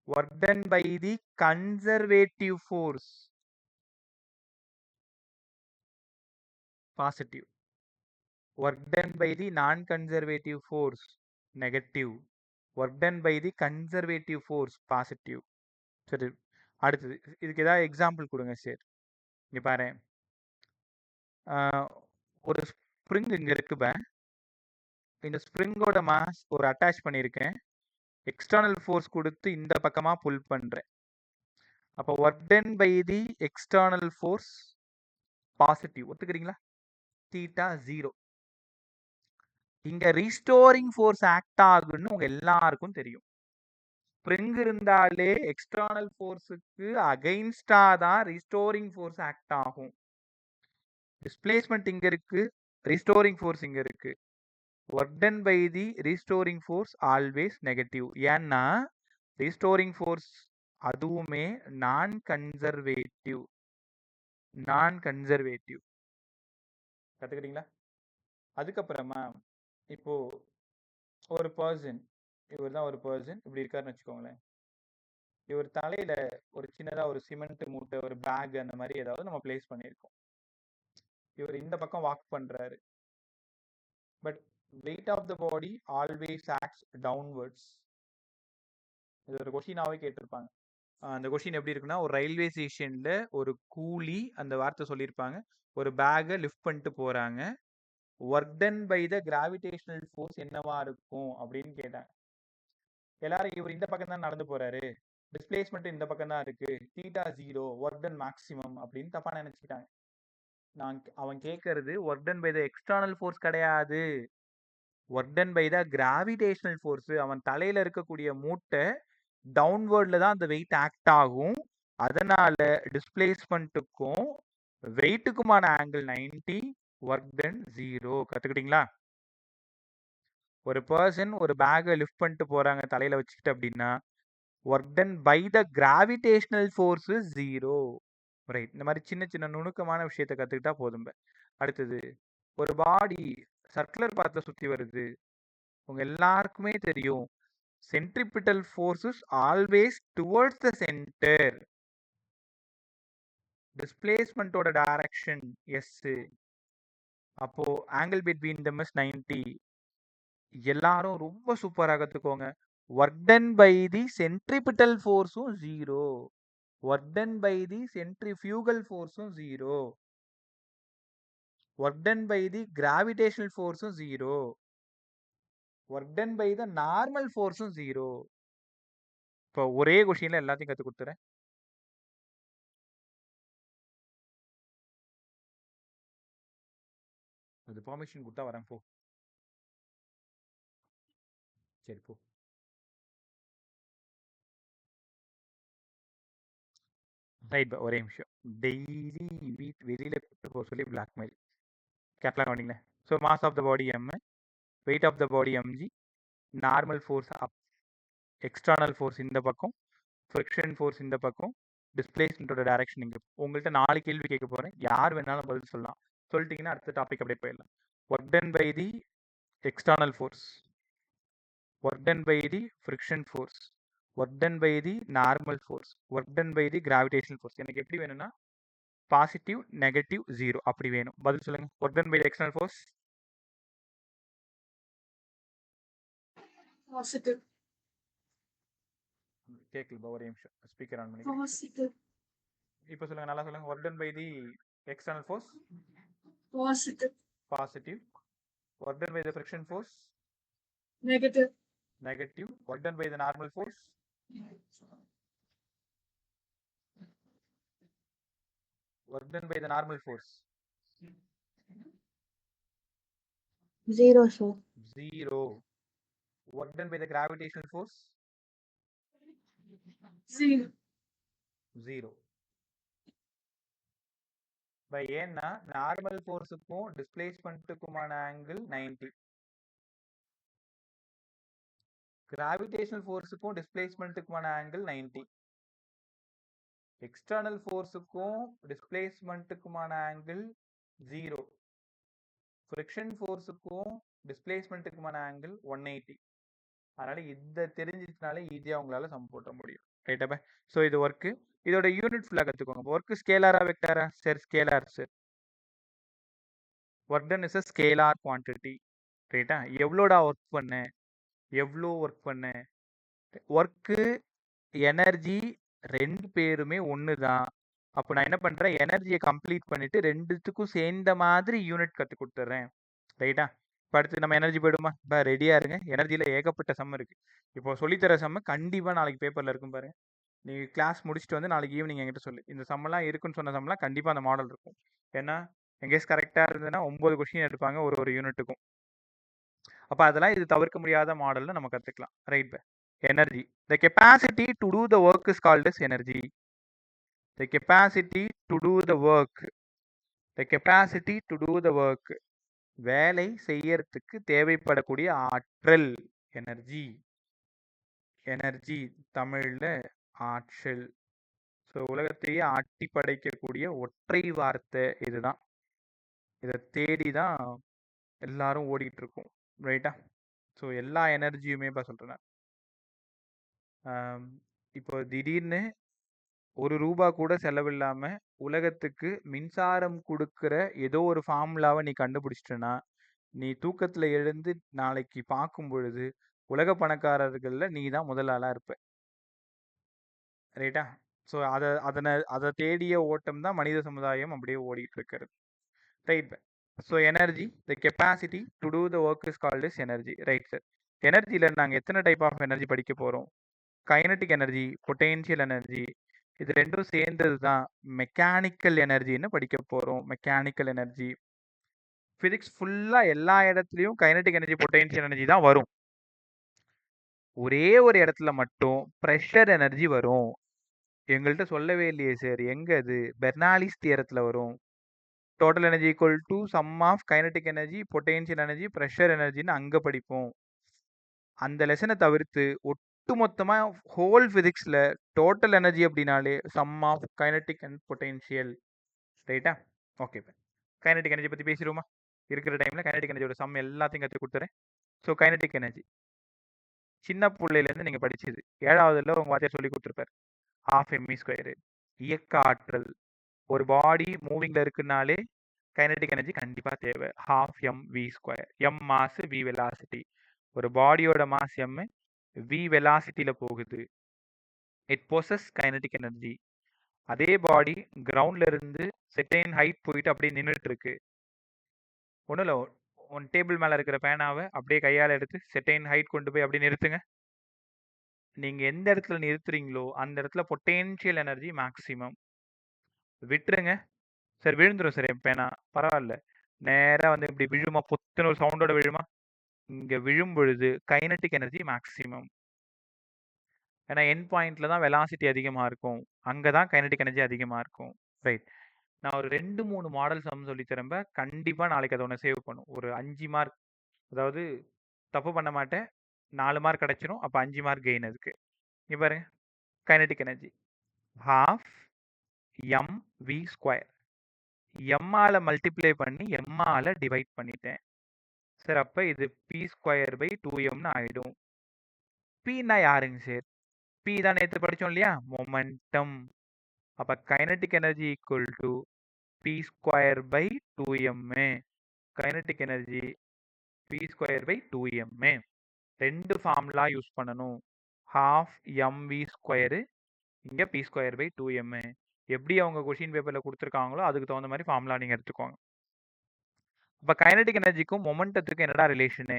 Work done by the conservative force positive. Work done by the non conservative force negative. Work done by the conservative force positive. சரி, அடுத்தது இதுக்கு ஏதாவது எக்ஸாம்பிள் கொடுங்க சார். இங்கே பாரு, ஒரு ஸ்ப்ரிங் இங்கே இருக்குப்ப. இந்த ஸ்ப்ரிங்கோட மாஸ் ஒரு அட்டாச் பண்ணியிருக்கேன். எக்ஸ்டர்னல் ஃபோர்ஸ் கொடுத்து இந்த பக்கமாக புல் பண்ணுறேன். அப்போ work done by the external force positive. ஒத்துக்கிறீங்களா? தீட்டா 0. இங்கே ரீஸ்டோரிங் ஃபோர்ஸ் ஆக்ட் ஆகுன்னு உங்கள் எல்லாருக்கும் தெரியும். ஸ்ப்ரிங் இருந்தாலே எக்ஸ்டர்னல் ஃபோர்ஸுக்கு அகைன்ஸ்டா தான் ரீஸ்டோரிங் ஃபோர்ஸ் ஆக்ட் ஆகும். டிஸ்பிளேஸ்மெண்ட் இங்க இருக்கு, ரீஸ்டோரிங் ஃபோர்ஸ் இங்க இருக்கு. Work done by the restoring force always negative. ஏன்னா ரீஸ்டோரிங் ஃபோர்ஸ் அதுவுமே நான் கன்சர்வேட்டிவ். நான் கன்சர்வேட்டிவ் கத்துக்கிட்டீங்களா? அதுக்கப்புறமா இப்போ ஒரு பர்சன், இவர் தான் ஒரு பர்சன் இப்படி இருக்காருன்னு வச்சுக்கோங்களேன். இவர் தலையில ஒரு சின்னதா ஒரு சிமெண்ட் மூட்டை, ஒரு பேக் அந்த மாதிரி ஏதாவது நம்ம பிளேஸ் பண்ணியிருக்கோம். இவர் இந்த பக்கம் வாக் பண்றாரு. But weight of the body always acts downwards. இது ஒரு கொஷினாவே கேட்டிருப்பாங்க. அந்த கொஷின் எப்படி இருக்குன்னா, ஒரு ரயில்வே ஸ்டேஷன்ல ஒரு கூலி அந்த வார்த்தை சொல்லியிருப்பாங்க, ஒரு பேக்கை லிஃப்ட் பண்ணிட்டு போறாங்க. Work done by the gravitational force என்னவா இருக்கும் அப்படின்னு கேட்டாங்க. எல்லாரும் இவர் இந்த பக்கம் தான் நடந்து போறாரு, டிஸ்பிளேஸ்மெண்ட் இந்த பக்கம் தான் இருக்கு, தீட்டா 0, ஒர்க் டன் மேக்ஸிமம் அப்படின்னு தப்பா நினைச்சுக்கிட்டாங்க. அவன் கேட்கறது work done by the external force கிடையாது, work done by the gravitational force. அவன் தலையில இருக்கக்கூடிய மூட்டை டவுன்வர்ட்ல தான் அந்த வெயிட் ஆக்ட் ஆகும். அதனால டிஸ்பிளேஸ்மெண்ட்டுக்கும் வெயிட்டுக்குமான ஆங்கிள் 90, ஒர்க் டன் 0. கத்துக்கிட்டீங்களா? ஒரு பர்சன் ஒரு பேக்கை லிஃப்ட் பண்ணிட்டு போறாங்க தலையில வச்சுக்கிட்டு அப்படின்னா work done by the gravitational force 0. Right. இந்த மாதிரி சின்ன சின்ன நுணுக்கமான விஷயத்தை கத்துக்கிட்டா போதும். அடுத்தது, ஒரு பாடி சர்க்குலர் பாத்தை சுத்தி வருது. உங்க எல்லாருக்குமே தெரியும், centripetal forces always towards the centre. டிஸ்பிளேஸ்மெண்டோட டைரக்ஷன் எஸ். அப்போ ஆங்கிள் பிட்வீன் தம் இஸ் 90. எல்லாரும் ரொம்ப சூப்பரா கத்துக்கோங்க. Work done by the centripetal ஃபோர்ஸும் 0, work done by the centrifugal ஃபோர்ஸும் 0, work done by the gravitational ஃபோர்ஸும் 0, work done by the normal ஃபோர்ஸும் 0. இப்போ ஒரே கொஷின்ல எல்லாத்தையும் கத்து கொடுத்துறேன். அது பெர்மிஷன் கொடுத்தா வரேன். போ. சரி போ. ரைட். ஒரே நிமிஷம். டெய்லி வெளியில கூட்டு போக சொல்லி பிளாக்மெயில். கேப்லாம் கவனிங்களே. So mass of the body m, weight of the body mg, normal force up, external force இந்த பக்கம், ஃப்ரிக்ஷன் ஃபோர்ஸ் இந்த பக்கம், டிஸ்பிளேஸ்மெண்ட்டோட டைரக்ஷன் இங்கே. உங்கள்கிட்ட 4 கேள்வி கேட்க போகிறேன், யார் வேணாலும் பதில் சொல்லலாம். சொல்லிட்டீங்கன்னா அடுத்த டாபிக் அப்படியே போயிடலாம். Work done by the external force, work done by the friction force, work done by the normal force, work done by the gravitational force. எனக்கு எப்படி வேணும்னா பாசிட்டிவ், நெகட்டிவ், 0 அப்படி வேணும். பதில் சொல்லுங்க. Work done by the external force positive. கேட்கல, ஒரே நிமிஷம் ஸ்பீக்கர் ஆன் பண்ணி. பாசிட்டிவ். இப்போ சொல்லுங்க, நல்லா சொல்லுங்க. Work done by the external force positive. Positive. Work done by the friction force negative. negative. Work done by the normal force work done by the normal force 0 sir. 0. Work done by the gravitational force 0. 0 பை ஏன்னா நார்மல் ஃபோர்ஸுக்கும் டிஸ்பிளேஸ்மெண்ட்டுக்குமான ஆங்கிள் 90. கிராவிடேஷனல் ஃபோர்ஸுக்கும் டிஸ்பிளேஸ்மெண்ட்டுக்குமான ஆங்கிள் 90. எக்ஸ்டர்னல் ஃபோர்ஸுக்கும் டிஸ்பிளேஸ்மெண்ட்டுக்குமான ஆங்கிள் 0. ஃப்ரிக்ஷன் ஃபோர்ஸுக்கும் டிஸ்பிளேஸ்மெண்ட்டுக்குமான ஆங்கிள் 180. அதனால இதை தெரிஞ்சிச்சுனாலே ஈஸியாக உங்களால சம் போட்ட முடியும். ரைட்டாப்பா? ஸோ இது ஒர்க்கு. இதோட யூனிட் ஃபுல்லாக கற்றுக்கோங்க. ஒர்க்கு ஸ்கேலாரா வெக்டாரா? Sir scalar sir. Work done is a scalar quantity. ரைட்டா? எவ்வளோடா ஒர்க் பண்ண, எவ்வளோ ஒர்க் பண்ண, ஒர்க்கு எனர்ஜி ரெண்டு பேருமே ஒன்று தான். அப்போ நான் என்ன பண்ணுறேன், எனர்ஜியை கம்ப்ளீட் பண்ணிவிட்டு ரெண்டுத்துக்கும் சேர்ந்த மாதிரி யூனிட் கற்றுக் கொடுத்துட்றேன். ரைட்டா? இப்போ அடுத்து நம்ம எனர்ஜி போயிடுமா? இப்போ ரெடியாக இருங்க. எனர்ஜியில் ஏகப்பட்ட சம் இருக்குது. இப்போ சொல்லித்தர சம்ம கண்டிப்பாக நாளைக்கு பேப்பரில் இருக்கும் பாருங்க. நீ கிளாஸ் முடிச்சுட்டு வந்து நாளைக்கு ஈவினிங் என்கிட்ட சொல்லு. இந்த சம்மெல்லாம் இருக்குன்னு சொன்ன சம்மெல்லாம் கண்டிப்பாக அந்த மாடல் இருக்கும். ஏன்னா எங்கேஸ் கரெக்டாக இருந்ததுன்னா 9 கொஸ்டின் எடுப்பாங்க ஒரு யூனிட்டுக்கும். அப்போ அதெல்லாம் இது தவிர்க்க முடியாத மாடல்னு நம்ம கற்றுக்கலாம். Right pay. Energy. The capacity to do the work is called as energy. The capacity to do the work. The capacity to do the work. வேலை செய்யறதுக்கு தேவைப்படக்கூடிய ஆற்றல் எனர்ஜி. எனர்ஜி தமிழ்ல ஆற்றல். ஸோ உலகத்தையே ஆட்டி படைக்கக்கூடிய ஒற்றை வார்த்தை இதுதான். இதை தேடி தான் எல்லாரும் ஓடிட்டு இருக்கோம். ரைட்டா? ஸோ எல்லா எனர்ஜியுமே இப்போ சொல்கிறேன். இப்போ திடீர்னு ₹1 கூட செலவில்லாம உலகத்துக்கு மின்சாரம் கொடுக்கிற ஏதோ ஒரு ஃபார்முலாவை நீ கண்டுபிடிச்சிட்டனா, நீ தூக்கத்துல எழுந்து நாளைக்கு பார்க்கும் பொழுது உலக பணக்காரர்கள்ல நீ தான் முதல் ஆளா இருப்ப. ரைட்டா? ஸோ அதை தேடிய ஓட்டம் தான் மனித சமுதாயம் அப்படியே ஓடிட்டு இருக்கிறது. Right. So energy, the capacity to do the work is called is energy. Right sir. எனர்ஜியில் நாங்கள் எத்தனை டைப் ஆஃப் எனர்ஜி படிக்க போகிறோம்? கைனட்டிக் எனர்ஜி, பொட்டென்ஷியல் எனர்ஜி, இது ரெண்டும் சேர்ந்தது தான் மெக்கானிக்கல் எனர்ஜின்னு படிக்க போகிறோம். மெக்கானிக்கல் எனர்ஜி ஃபிசிக்ஸ் ஃபுல்லாக எல்லா இடத்துலையும் கைனட்டிக் எனர்ஜி, பொட்டென்ஷியல் எனர்ஜி தான் வரும். ஒரே ஒரு இடத்துல மட்டும் ப்ரெஷர் எனர்ஜி வரும். எங்கள்கிட்ட சொல்லவே இல்லையே சார். எங்கே அது? பெர்னாலிஸ் தியரத்தில் வரும். Total energy equal to sum of kinetic energy, potential energy, pressure எனர்ஜின்னு அங்கே படிப்போம். அந்த லெசனை தவிர்த்து ஒட்டுமொத்தமாக ஹோல் ஃபிசிக்ஸில் டோட்டல் எனர்ஜி அப்படின்னாலே sum of kinetic and potential. ரைட்டா? ஓகே. கைனட்டிக் எனர்ஜி பற்றி பேசிடுவோமா? இருக்கிற டைமில் கைனட்டிக் எனர்ஜியோட சம் எல்லாத்தையும் கற்றுக் கொடுத்துறேன். ஸோ கைனட்டிக் எனர்ஜி சின்ன பிள்ளையிலேருந்து நீங்கள் படிச்சது 7வதுல உங்கள் வாத்தியார் சொல்லி கொடுத்துருப்பார். 12 mv². இயக்க ஆற்றல். ஒரு பாடி மூவிங்கில் இருக்குனாலே கைனட்டிக் எனர்ஜி கண்டிப்பாக தேவை. 12 mv². M mass, v velocity. ஒரு பாடியோட மாஸ் எம், வி வெலாசிட்டியில் போகுது. It possess kinetic energy. அதே பாடி கிரவுண்ட்ல இருந்து செர்டைன் ஹைட் போயிட்டு அப்படியே நின்றுட்டு இருக்கு. ஒன்றும் இல்லை, ஒன் டேபிள் மேலே இருக்கிற பேனாவை அப்படியே கையால் எடுத்து செர்டைன் ஹைட் கொண்டு போய் அப்படியே நிறுத்துங்க. நீங்கள் எந்த இடத்துல நிறுத்துறீங்களோ அந்த இடத்துல பொட்டென்ஷியல் எனர்ஜி மேக்ஸிமம். விட்டுருங்க சார், விழுந்துடும் சார் என் பேனா, பரவாயில்ல. நேராக வந்து இப்படி விழுமா, பொத்துன்னு ஒரு சவுண்டோட விழுமா? இங்கே விழும் பொழுது கைனட்டிக் எனர்ஜி மேக்ஸிமம். ஏன்னா என் பாயிண்ட்ல தான் வெலாசிட்டி அதிகமாக இருக்கும், அங்கே தான் கைனட்டிக் எனர்ஜி அதிகமாக இருக்கும். ரைட். நான் ஒரு 2-3 மாடல் சம் சொல்லி தரம்ப, கண்டிப்பாக நாளைக்கு அதை ஒன்று சேவ் பண்ணும். ஒரு 5 மார்க், அதாவது தப்பு பண்ண மாட்டேன், 4 மார்க் கிடச்சிரும். அப்போ 5 மார்க் கெயின் அதுக்கு. இங்கே பாருங்க, கைனட்டிக் எனர்ஜி 12 mv². எம்மால மல்டிப்ளை பண்ணி எம்மால டிவைட் பண்ணிட்டேன் சார். அப்போ இது p²/2m ஆகிடும். பீனா யாருங்க சார்? பி தான் நேற்று படித்தோம் இல்லையா, மொமெண்டம். அப்போ kinetic energy equal to p²/2m. Kinetic energy p²/2m. 2 formula use பண்ணணும். 12 mv², இங்கே p²/2m. எப்படி அவங்க கொஷின் பேப்பரில் கொடுத்துருக்காங்களோ அதுக்கு தகுந்த மாதிரி ஃபார்முலா நீங்கள் எடுத்துக்கோங்க. இப்போ கைனட்டிக் எனர்ஜிக்கும் மொமெண்டத்துக்கும் என்னடா relation?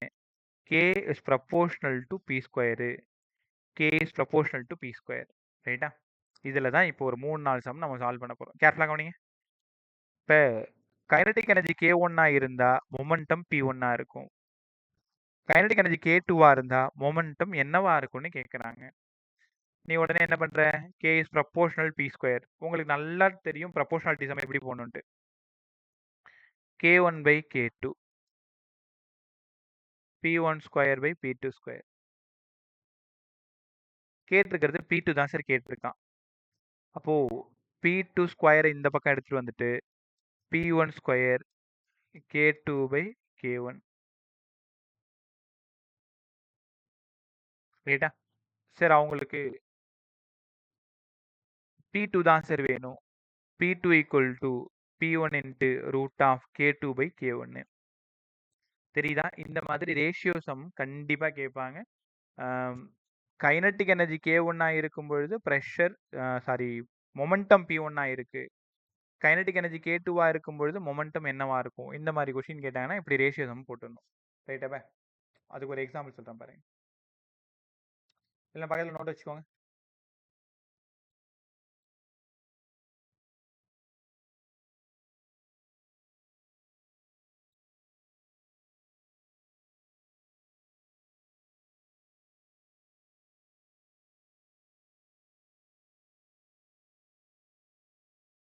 k is proportional to p². k is proportional to p². ரைட்டா? இதில் தான் இப்போ ஒரு 3-4 சம் நம்ம சால்வ் பண்ண போகிறோம். கேர்ஃபுல்லாக கவனிங்க. இப்போ கைனட்டிக் எனர்ஜி k1 இருந்தால் மொமெண்டம் p1 இருக்கும். கைனடிக் எனர்ஜி K2வா இருந்தா மொமெண்டம் என்னவா இருக்கும்னு கேட்குறாங்க. நீ உடனே என்ன பண்ற? K is proportional P square. உங்களுக்கு நல்லா தெரியும் ப்ரொபோர்ஷனாலிட்டி சம் எப்படி போகணுன்ட்டு. K1 by K2 P1 square by P2 square. கேட்டிருக்கிறது P2 தான் சார் கேட்டிருக்கான். அப்போ P2 ஸ்கொயரை இந்த பக்கம் எடுத்துட்டு வந்துட்டு P1 square K2 by K1. ரைட்டா? சார் அவங்களுக்கு P2 தான் சார் வேணும். P2 equal to P1 into root of K2 by K1. தெரியுதா? இந்த மாதிரி ரேஷியோ சம் கண்டிப்பா கேட்பாங்க. கைனடிக் எனர்ஜி K1 இருக்கும் பொழுது ப்ரெஷர் மொமெண்டம் P1 இருக்கு. கைனடிக் எனர்ஜி K2 இருக்கும் பொழுது மொமெண்டம் என்னவா இருக்கும்? இந்த மாதிரி கொஸ்டின் கேட்டாங்கன்னா இப்படி ரேஷியோ சம் போட்டுடணும். ரைட்டாப்பா? அதுக்கு ஒரு எக்ஸாம்பிள் சொல்றேன் பாருங்க. இல்லை பக்கத்தில் நோட் வச்சுக்கோங்க.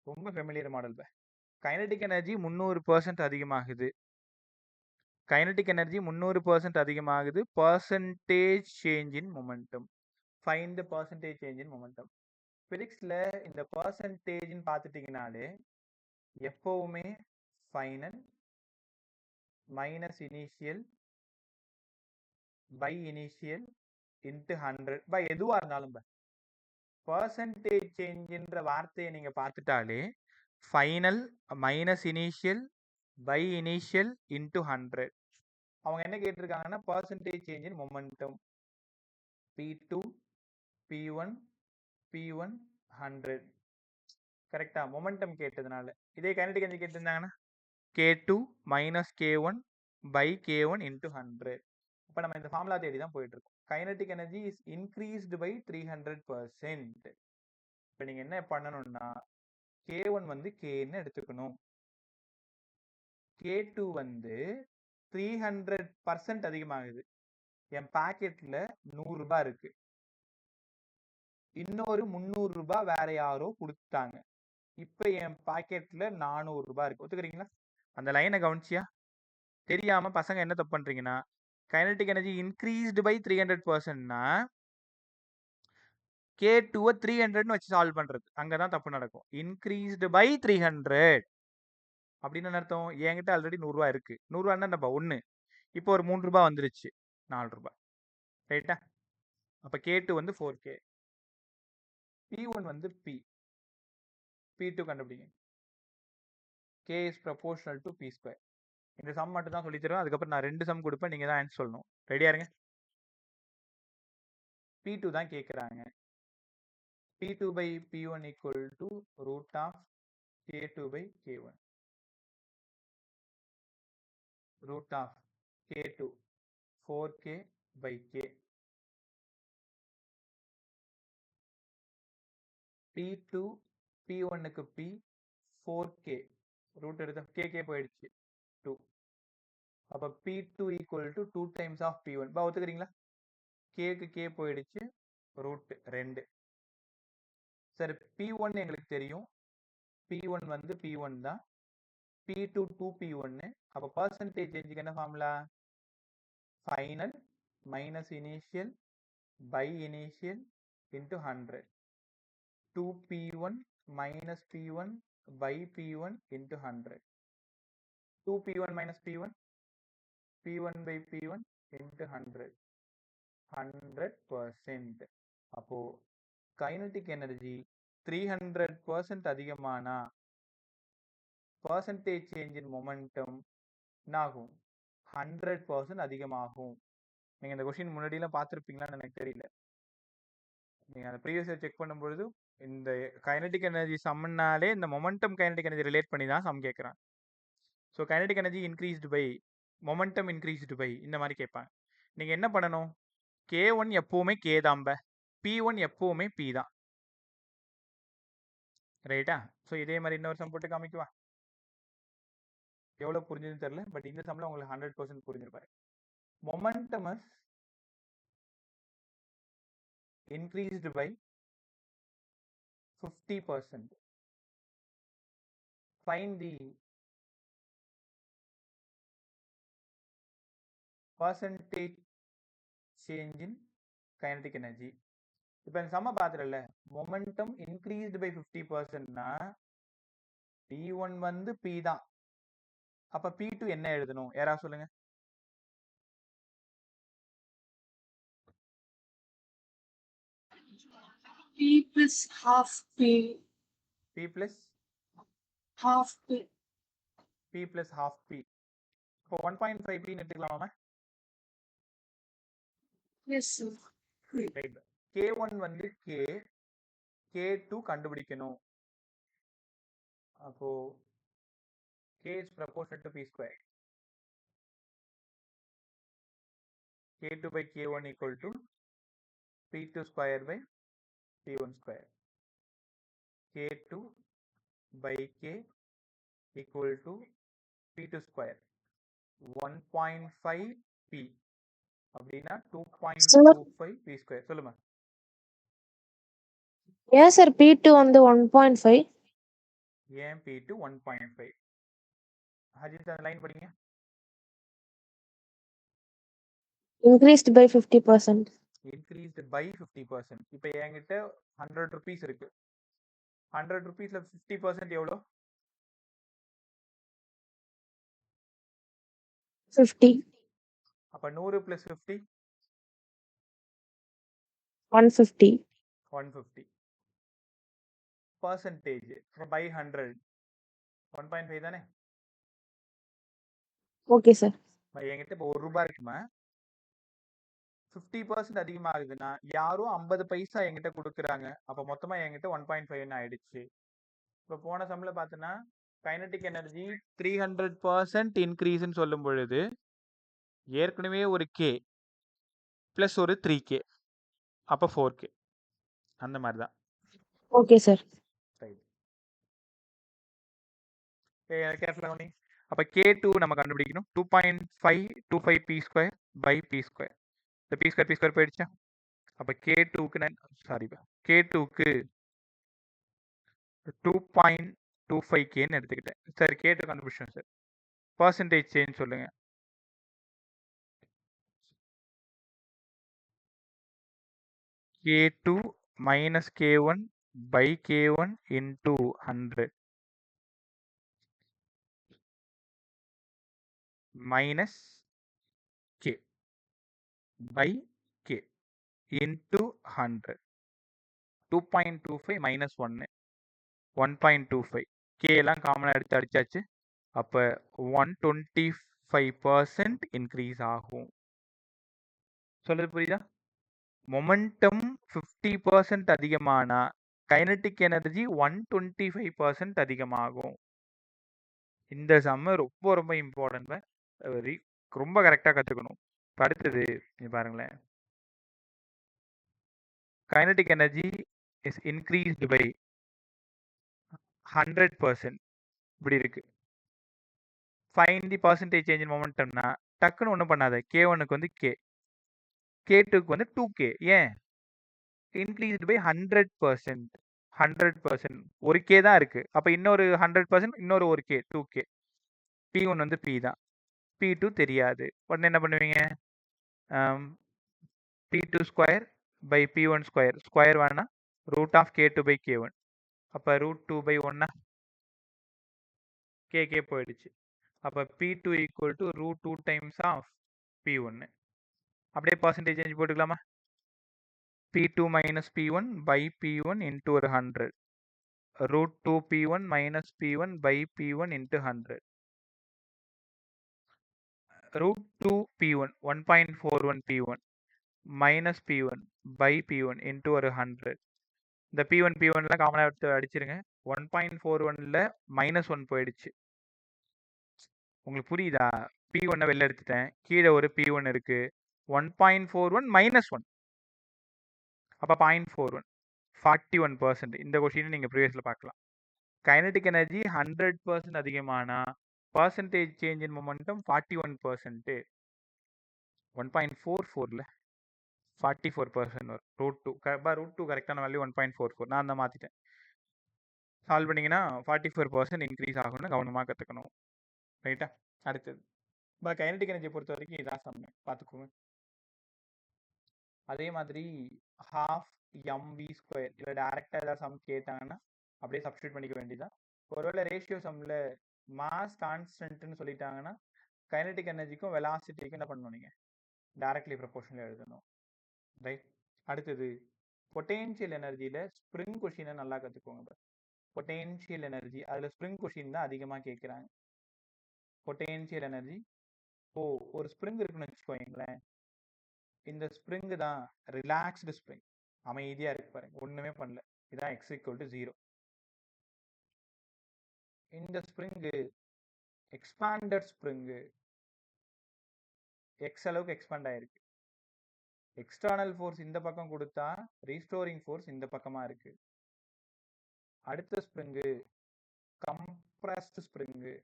ரொம்ப ஃபெமிலியர் மாடல் பா. கைனடிக் எனர்ஜி 300% அதிகமாகுது. கைனடிக் எனர்ஜி 300% அதிகமாகுது. Percentage change in momentum. Find the percentage change in momentum. பிசிக்ஸ்ல இந்த பர்சன்டேஜ்னு பார்த்துட்டீங்கனாலே எப்பவுமே final minus initial by initial into 100 by எதுவா இருந்தாலும் பர்சன்டேஜ் சேஞ்சுன்ற வார்த்தையை நீங்க பார்த்துட்டாலே final minus initial by initial into 100. அவங்க என்ன கேட்டிருக்காங்கன்னா percentage change in momentum P2 P1 P1 100. கரெக்டா? மொமெண்டம் கேட்டதுனால. இதே kinetic energy கேட்டிருந்தாங்கன்னா K2 minus K1 by K1 into 100. இப்போ நம்ம இந்த ஃபார்முலா தேடி தான் போயிட்டு இருக்கோம். Kinetic energy is increased by 300%. இப்போ நீங்க என்ன பண்ணணும்னா K1 வந்து Kன்னு எடுத்துக்கணும். K2 வந்து 300% அதிகமாகுது. என் பாக்கெட்ல 100 ரூபாய் இருக்கு. இன்னொரு 300 ரூபாய் வேற யாரோ கொடுத்தாங்க. இப்ப என் பாக்கெட்ல 400 ரூபாய் இருக்கு. ஒத்துக்கிறீங்களா? அந்த லைனை கவனிச்சியா? தெரியாம பசங்க என்ன தப்பு பண்றீங்கன்னா கைனடிக் எனர்ஜி இன்க்ரீஸ்டு பை 300%னா K2 300ன்னு வச்சு சால்வ் பண்றது. அங்கதான் தப்பு நடக்கும். இன்க்ரீஸ்டு பை 300 அப்படின்னு அர்த்தம். என்கிட்ட ஆல்ரெடி 100 ரூபாய் இருக்கு. 100 ரூபாய்னா நம்ம 1. இப்போ ஒரு 3 ரூபாய் வந்துருச்சு. 4 ரூபாய். ரைட்டா? அப்ப K2 வந்து 4K. P1 வந்து P. P2 கண்டுபிடிங்க. K is proportional to P square. இந்த சம் மட்டும் தான் சொல்லி தருவேன். அதுக்கப்புறம் நான் 2 சம் கொடுப்பேன். நீங்க தான் ஆன்சர் சொல்லணும். ரெடியா இருங்க. P2 தான் கேட்குறாங்க. P2 by P1 equal to root of K2 by K1. Root of K2 4K by K. P2 P1க்கு P 4K. ரூட் எடுத்த KK போயிடுச்சு 2. அப்ப P2 equal to 2 times of P1. பா ஒத்துக்கிறீங்களா? Kக்கு K போயிடுச்சு. ரூட் 2. சரி, P1 எங்களுக்கு தெரியும். P1 வந்து P1 தான். P2 2P1. அப்ப பர்சன்டேஜ் சேஞ்சுக்கு என்ன formula? Final minus initial by initial into 100. 2P1 minus P1 by P1 into 100. 2P1 minus P1, P1 by P1 into 100. 100%. அப்போ கைனடிக் எனர்ஜி 300% அதிகமானா பர்சன்டேஜ் சேஞ்ச் இன் மொமெண்டம் என்னாகும்? 100% அதிகமாகும். நீங்க இந்த கொஸ்டின் முன்னாடியெல்லாம் பார்த்துருப்பீங்களான்னு எனக்கு தெரியல. நீங்க அந்த ப்ரீவியஸ் இயர் செக் பண்ணும்பொழுது இந்த கைனடிக் எனர்ஜி சம்னாலே இந்த மொமெண்டம் கைனடிக் எனர்ஜி ரிலேட் பண்ணி தான் சம் கேட்குறான். So kinetic energy increased by momentum increased by இந்த மாதிரி கேட்பாங்க. நீங்கள் என்ன பண்ணணும்? K1 எப்போவுமே K தாம்ப, P1 எப்போவுமே P தான். ரைட்டா? ஸோ இதே மாதிரி இன்னொரு சம் போட்டு காமிக்குவா? எவ்வளோ புரிஞ்சதுன்னு தெரில, பட் இந்த சம்மில் உங்களுக்கு 100% புரிஞ்சிருப்பாரு. momentum is increased by 50%. Find the percentage change in kinetic energy. இப்போ இந்த சம பாத்துறல மொமெண்டம் இன்க்ரீஸ்டு பை 50%னா P1 வந்து P தான். அப்ப P2 என்ன எழுதணும்? யாராவது சொல்லுங்க. P plus half P. P plus Half P. P plus half P. இப்போ 1.5 P எடுத்துக்கலாமா? Yes, sir. ரைட். K1 வந்து K, K2 கண்டுபிடிக்கணும். அப்போ K is proportional to P square. K2 by K1 equal to P2 square by P1 square. K2 by K equal to P2 square. 1.5 P அப்படின்னா 2.25 P square. சொல்லுமா. ஏன் சார் P2 வந்து 1.5? ஏன் P2 1.5? அஜித் அந்த லைன் படிங்க. Increased by 50%. Increased by 50%. இப்போ என்கிட்ட 100 rupees இருக்கு. 100 rupeesல 50% எவ்வளோ? 50. அப்ப 100 plus 50 150. 150. Percentage by 100 1.5 தானே? Okay sir. என்கிட்ட இப்போ 1 ரூபாய் இருக்குமா, 50% அதிகமாகுதுன்னா யாரும் 50 பைசா என்கிட்ட கொடுக்குறாங்க. அப்ப மொத்தமா என்கிட்ட 1.5 ஆயிடுச்சு. இப்போ போன சம்ல பார்த்தோன்னா கைனடிக் எனர்ஜி 300% இன்க்ரீஸ்ன்னு சொல்லும் பொழுது ஏற்கனவே ஒரு K பிளஸ் ஒரு 3K அப்போ 4K அந்த மாதிரி தான். Okay sir. கேர்ஃபுல்லாக கவனிங்க. அப்போ K2 நம்ம கண்டுபிடிக்கணும். 2.525 P square by P square. இந்த P ஸ்கொயர் போயிடுச்சா? அப்போ K2க்கு K2க்கு 2.25Kன்னு எடுத்துக்கிட்டேன். சார் K2 கண்டுபிடிச்சோம் சார். பர்சன்டேஜ் சேஞ்ச் சொல்லுங்க. K2 minus K1 by K1 into 100 minus K by K into 100. 2.25 minus 1 1.25. K எல்லாம் காமனா எடுத்து அடிச்சாச்சு. அப்ப 125% இன்க்ரீஸ் ஆகும். சொல்றது புரியுதா? மொமெண்டம் 50% அதிகமானா கைனடிக் எனர்ஜி 125% அதிகமாகும். இந்த சம்ம ரொம்ப ரொம்ப இம்பார்ட்டன்ட். ரொம்ப கரெக்டாக கற்றுக்கணும். இப்போ அடுத்தது பாருங்களேன். Kinetic energy is increased by 100%. இப்படி இருக்கு. Find the percentage change in மொமெண்டம்னா டக்குன்னு ஒன்றும் பண்ணாத. K1க்கு வந்து K, K2க்கு வந்து 2K. ஏன்? Increased by 100%. 100% ஒரு K தான் இருக்கு. அப்போ இன்னொரு 100%, இன்னொரு ஒரு K 2K. P1 வந்து P தான், P2 தெரியாது. உடனே என்ன பண்ணுவீங்க? P2 square by P1 square. Square வேணா root of K2 by K1. அப்போ √2 by 1 K போயிடுச்சு. அப்போ P2 equal to √2 times of P1. அப்படியே பர்சன்டேஜ் சேஞ்ச் போட்டுக்கலாமா? P2 minus P1 by P1 into ஒரு 100. √2 P1 minus P1 by P1 into 100. √2 P1 1.41 P1 minus P1 by P1 into ஒரு 100. இந்த P1லாம் காமனாக எடுத்து அடிச்சிருங்க. 1.41ல் -1 போயிடுச்சு. உங்களுக்கு புரியுதா? P1 வெளில எடுத்துட்டேன், கீழே ஒரு P1 இருக்கு. 1.41 -1 அப்போ 0.41 41%. இந்த கொஸ்டின் நீங்கள் ப்ரீவியஸில் பார்க்கலாம். கைனடிக் எனர்ஜி 100% அதிகமானா பர்சன்டேஜ் சேஞ்ச் இன் மொமெண்டம் 41%. 1.44ல 44% வரும். √2 √2 கரெக்டான வேல்யூ 1.44. நான் தான் மாற்றிட்டேன். சால்வ் பண்ணிங்கன்னா 44% இன்க்ரீஸ் ஆகும்னு கவனமாக கற்றுக்கணும். ரைட்டா? அடுத்தது இப்போ கைனடிக் எனர்ஜியை பொறுத்த வரைக்கும் இதான் சம் பார்த்துக்கோங்க. அதே மாதிரி ஹாஃப் mv², இல்லை டேரெக்டாக ஏதாவது சம் கேட்டாங்கன்னா அப்படியே சப்ஸ்டியூட் பண்ணிக்க வேண்டியதான். ஒருவேளை ரேஷியோ சம்மில் மாஸ் கான்ஸ்டன்ட்னு சொல்லிட்டாங்கன்னா கைனடிக் எனர்ஜிக்கும் வெலாசிட்டிக்கும் என்ன பண்ணணும், நீங்கள் டைரக்ட்லி ப்ரொபோர்ஷனல் எழுதணும். ரைட்? அடுத்தது பொட்டென்ஷியல் எனர்ஜியில் ஸ்ப்ரிங் கொஷினை நல்லா கற்றுக்கோங்க. பொட்டென்ஷியல் எனர்ஜி அதில் ஸ்ப்ரிங் கொஷின் தான் அதிகமாக கேட்குறாங்க. பொட்டென்ஷியல் எனர்ஜி ஒரு ஸ்ப்ரிங் இருக்குன்னு வச்சுக்கோங்களேன். இந்த ஸ்ப்ரிங்கு தான் ரிலாக்ஸ்டு ஸ்ப்ரிங், அமைதியாக இருக்கு பாருங்க, ஒன்றுமே பண்ணல. இதான் x = 0. இந்த ஸ்ப்ரிங்கு எக்ஸ்பாண்டட் ஸ்ப்ரிங்கு, எக்ஸ் அளவுக்கு எக்ஸ்பாண்ட் ஆயிருக்கு. எக்ஸ்டர்னல் ஃபோர்ஸ் இந்த பக்கம் கொடுத்தா ரீஸ்டோரிங் ஃபோர்ஸ் இந்த பக்கமாக இருக்கு. அடுத்த ஸ்ப்ரிங்கு கம்ப்ரஸ்டு ஸ்ப்ரிங்கு,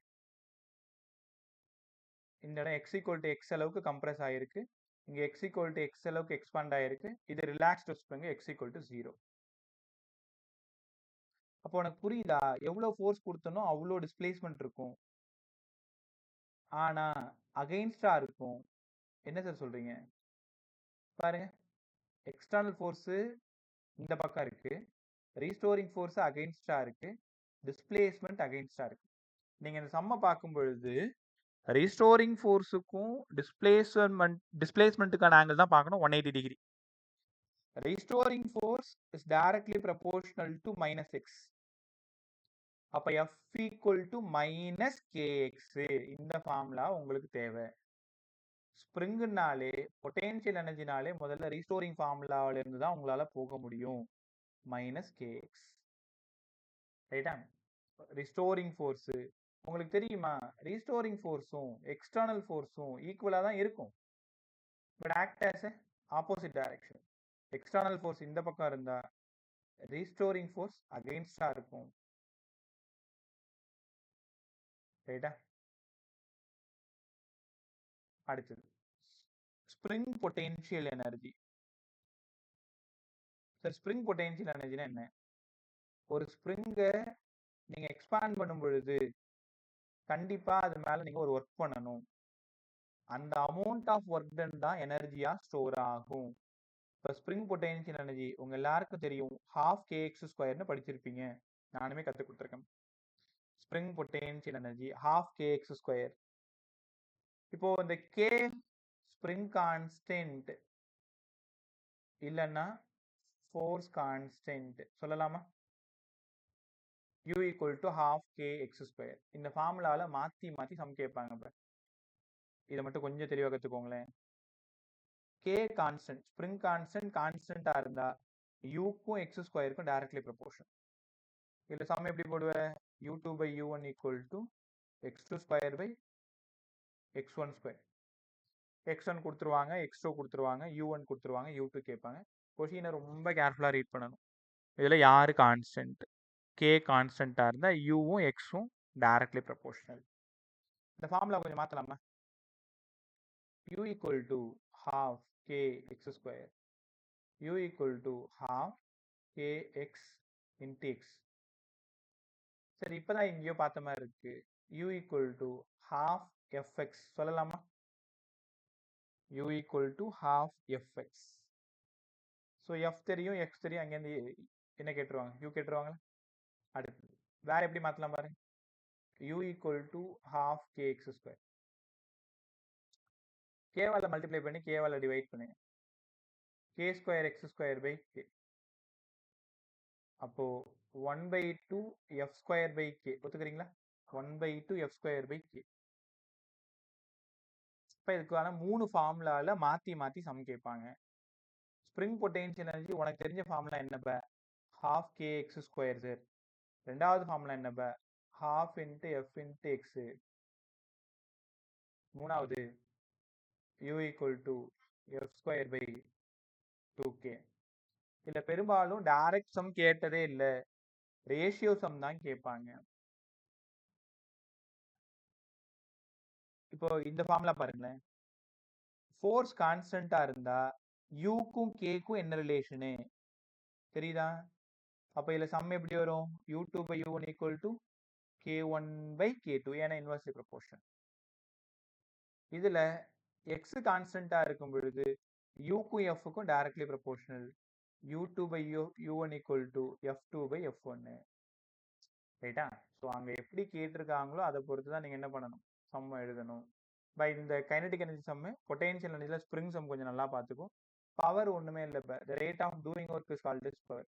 இந்த இடம் x = x அளவுக்கு கம்ப்ரஸ் ஆயிருக்கு. இங்கே x = x அளவுக்கு எக்ஸ்பாண்ட் ஆயிருக்கு. இது ரிலாக்ஸ்டு ஸ்ப்ரிங்கு x = 0. அப்போ உனக்கு புரியுதா, எவ்வளோ ஃபோர்ஸ் கொடுத்தனோ அவ்வளோ டிஸ்பிளேஸ்மெண்ட் இருக்கும், ஆனால் அகெயின்ஸ்டாக இருக்கும். என்ன சார் சொல்கிறீங்க பாருங்க, எக்ஸ்டர்னல் ஃபோர்ஸு இந்த பக்கம் இருக்குது, ரீஸ்டோரிங் ஃபோர்ஸு அகெயின்ஸ்டாக இருக்குது, டிஸ்பிளேஸ்மெண்ட் அகெயின்ஸ்டாக இருக்குது. நீங்கள் இந்த சம்மை பார்க்கும் பொழுது ரீஸ்டோரிங் ஃபோர்ஸுக்கும் டிஸ்பிளேஸ்மெண்ட்டுக்கான ஆங்கிள் தான் பார்க்கணும், 180 degree. Restoring force is directly proportional to -x. அப்போ F = -kx. இந்த ஃபார்முலா உங்களுக்கு தேவை. ஸ்ப்ரிங்குனாலே பொட்டென்ஷியல் எனர்ஜினாலே முதல்ல ரீஸ்டோரிங் ஃபார்முலாவில இருந்து தான் உங்களால் போக முடியும், -kx. ரைட்டா? ரீஸ்டோரிங் ஃபோர்ஸு உங்களுக்கு தெரியுமா, ரீஸ்டோரிங் ஃபோர்ஸும் எக்ஸ்டர்னல் ஃபோர்ஸும் ஈக்குவலாக தான் இருக்கும், but act as opposite direction. External force இந்த பக்கம் இருந்தால் ரீஸ்டோரிங் ஃபோர்ஸ் அகெயின்ஸ்டாக இருக்கும். ரைட்டா? அடுத்தது spring potential energy. Sir spring potential எனர்ஜினா என்ன? ஒரு ஸ்ப்ரிங்கை நீங்கள் எக்ஸ்பேண்ட் பண்ணும் பொழுது கண்டிப்பாக அது மேலே நீங்கள் ஒரு ஒர்க் பண்ணணும். அந்த அமௌண்ட் ஆஃப் ஒர்க் டன் தான் எனர்ஜியாக ஸ்டோர் ஆகும். இப்போ ஸ்ப்ரிங் பொட்டென்ஷியல் எனர்ஜி உங்கள் எல்லாருக்கும் தெரியும், 12kx² படிச்சிருப்பீங்க, நானுமே கற்றுக் கொடுத்துருக்கேன். Spring potential energy 12kx². இப்போ இந்த k ஸ்ப்ரிங் கான்ஸ்டன்ட் இல்லைன்னா ஃபோர்ஸ் கான்ஸ்டன்ட் சொல்லலாமா? u = 12kx². இந்த ஃபார்முலாவில் மாற்றி மாற்றி சம் கேட்பாங்க. இதை மட்டும் கொஞ்சம் தெளிவாக கற்றுக்கோங்களேன். k கான்ஸ்டன்ட், ஸ்ப்ரிங் கான்ஸ்டன்ட்டாக இருந்தால் யூக்கும் x²க்கும் டைரக்ட்லி ப்ரொபோர்ஷன். இதில் சம் எப்படி போடுவேன்? u2/u1 = x2² x1². x1 கொடுத்துருவாங்க, x2 கொடுத்துருவாங்க, u1 கொடுத்துருவாங்க, u2 கேட்பாங்க. கொஷினை ரொம்ப கேர்ஃபுல்லாக ரீட் பண்ணணும். இதில் யார் கான்ஸ்டன்ட்? k கான்ஸ்டன்ட்டாக இருந்தால் யூவும் எக்ஸும் டைரக்ட்லி ப்ரொபோர்ஷனல். இந்த ஃபார்முலா கொஞ்சம் மாற்றலாமா? u = 12kx², u = 12kx × x. சரி, இப்போதான் எங்கேயோ பார்த்த மாதிரி இருக்கு. u = 12fx சொல்லலாமா? u = 12fx. ஸோ f தெரியும், x தெரியும், அங்கேருந்து என்ன கேட்டுருவாங்க? u கேட்டுருவாங்களா? அடுத்து வேற எப்படி மாற்றலாம் பாருங்க. u = 12kx². k-வால் மல்டிப்ளை பண்ணி k-வால் டிவைட் பண்ணுங்க. k² x²/k. அப்போ 1/2f²/k ஒத்துக்கிறீங்களா? 1/2f²/k. இப்போ இதுக்கான 3 ஃபார்முலாவில் மாற்றி மாற்றி சம் கேட்பாங்க. ஸ்ப்ரிங் பொட்டென்ஷியல் எனர்ஜி உனக்கு தெரிஞ்ச ஃபார்முலா என்னப்ப? 12kx². சார் ரெண்டாவது ஃபார்முலா என்னப்ப? 12f × x. மூணாவது u = f²/2k. இதில் பெரும்பாலும் டைரக்ட் சம் கேட்டதே இல்லை, ரேஷியோ சம் தான் கேட்பாங்க. இப்போ இந்த ஃபார்முலா பாருங்களேன், ஃபோர்ஸ் கான்ஸ்டன்டா இருந்தா யூக்கும் கேக்கும் என்ன ரிலேஷனு தெரியுதா? அப்ப இதுல சம் எப்படி வரும்? u2 by u1 equal to k1 by k2, ஏன்னா இன்வெர்ஸ்லி ப்ரொபோர்ஷன். இதுல x கான்ஸ்டன்டா இருக்கும் பொழுது யூக்கும் எஃப்க்கும் directly proportional. u2 by u1 equal to f2 by f1. ரைட்டா? ஸோ அங்க எப்படி கேட்டிருக்காங்களோ அதை பொறுத்து தான் நீங்க என்ன பண்ணணும், சம் எழுதணும். பை இந்த கைனடிக் எனர்ஜி சம்மு, பொட்டென்ஷியல் எனர்ஜியில் ஸ்ப்ரிங் சம் கொஞ்சம் நல்லா பார்த்துக்கும். பவர் ஒண்ணுமே இல்லை. இப்போ the rate of doing work is called is power.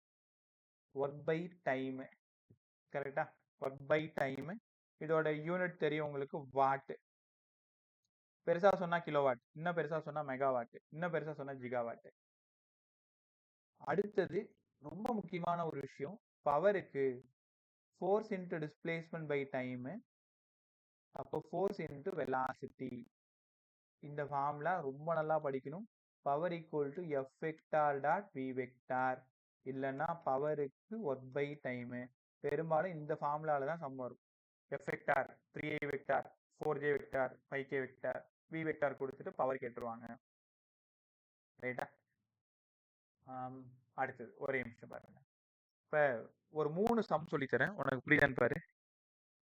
Work by time. கரெக்டா? Work by time. இதோட யூனிட் தெரியும் உங்களுக்கு, வாட். பெருசா சொன்னா கிலோவாட், இன்னும் பெருசா சொன்னா மெகாவாட், இன்னும் பெருசா சொன்னா ஜிகாவாட். அடுத்தது ரொம்ப முக்கியமான ஒரு விஷயம், பவருக்கு force into displacement by time, அப்போ ஃபோர்ஸ் இன்டு வெலாசிட்டி. இந்த ஃபார்முலா ரொம்ப நல்லா படிக்கணும். Power equal to F vector dot V vector, இல்லைன்னா பவருக்கு ஒர்க் பை டைமு. பெரும்பாலும் இந்த ஃபார்முலால தான் சம் வரும். F vector 3i vector, 4j vector, 5k vector, V vector கொடுத்துட்டு பவர் கேட்டுருவாங்க. ரைட்டா? அடுத்தது ஒரே நிமிஷம் பாருங்க. இப்போ ஒரு 3 சம் சொல்லித்தரேன், உனக்கு புரியுதான்னு பாரு.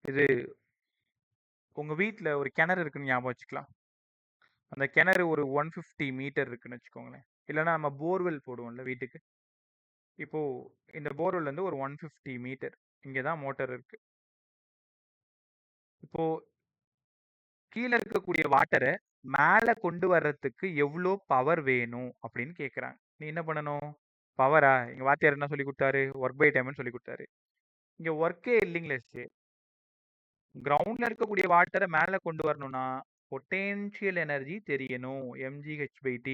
இது உங்க வீட்டில் ஒரு கிணறு இருக்குன்னு ஞாபகம் வச்சுக்கலாம். அந்த கிணறு ஒரு 150 மீட்டர் இருக்குன்னு வச்சுக்கோங்களேன். இல்லைன்னா நம்ம போர்வெல் போடுவோம்ல வீட்டுக்கு. இப்போ இந்த போர்வெல் வந்து ஒரு 150 மீட்டர், இங்கே தான் மோட்டர் இருக்கு. இப்போ கீழே இருக்கக்கூடிய வாட்டரை மேலே கொண்டு வர்றதுக்கு எவ்வளோ பவர் வேணும் அப்படின்னு கேட்குறாங்க. நீ என்ன பண்ணணும்? பவரா? எங்கள் வாத்தியார் என்ன சொல்லி கொடுத்தாரு? ஒர்க் பை டைம்னு சொல்லி கொடுத்தாரு. இங்கே ஒர்க்கே இல்லைங்களே. கிரவுண்டில் இருக்கக்கூடிய வாட்டரை மேலே கொண்டு வரணும்னா பொட்டென்ஷியல் எனர்ஜி தெரியணும், mgh/t.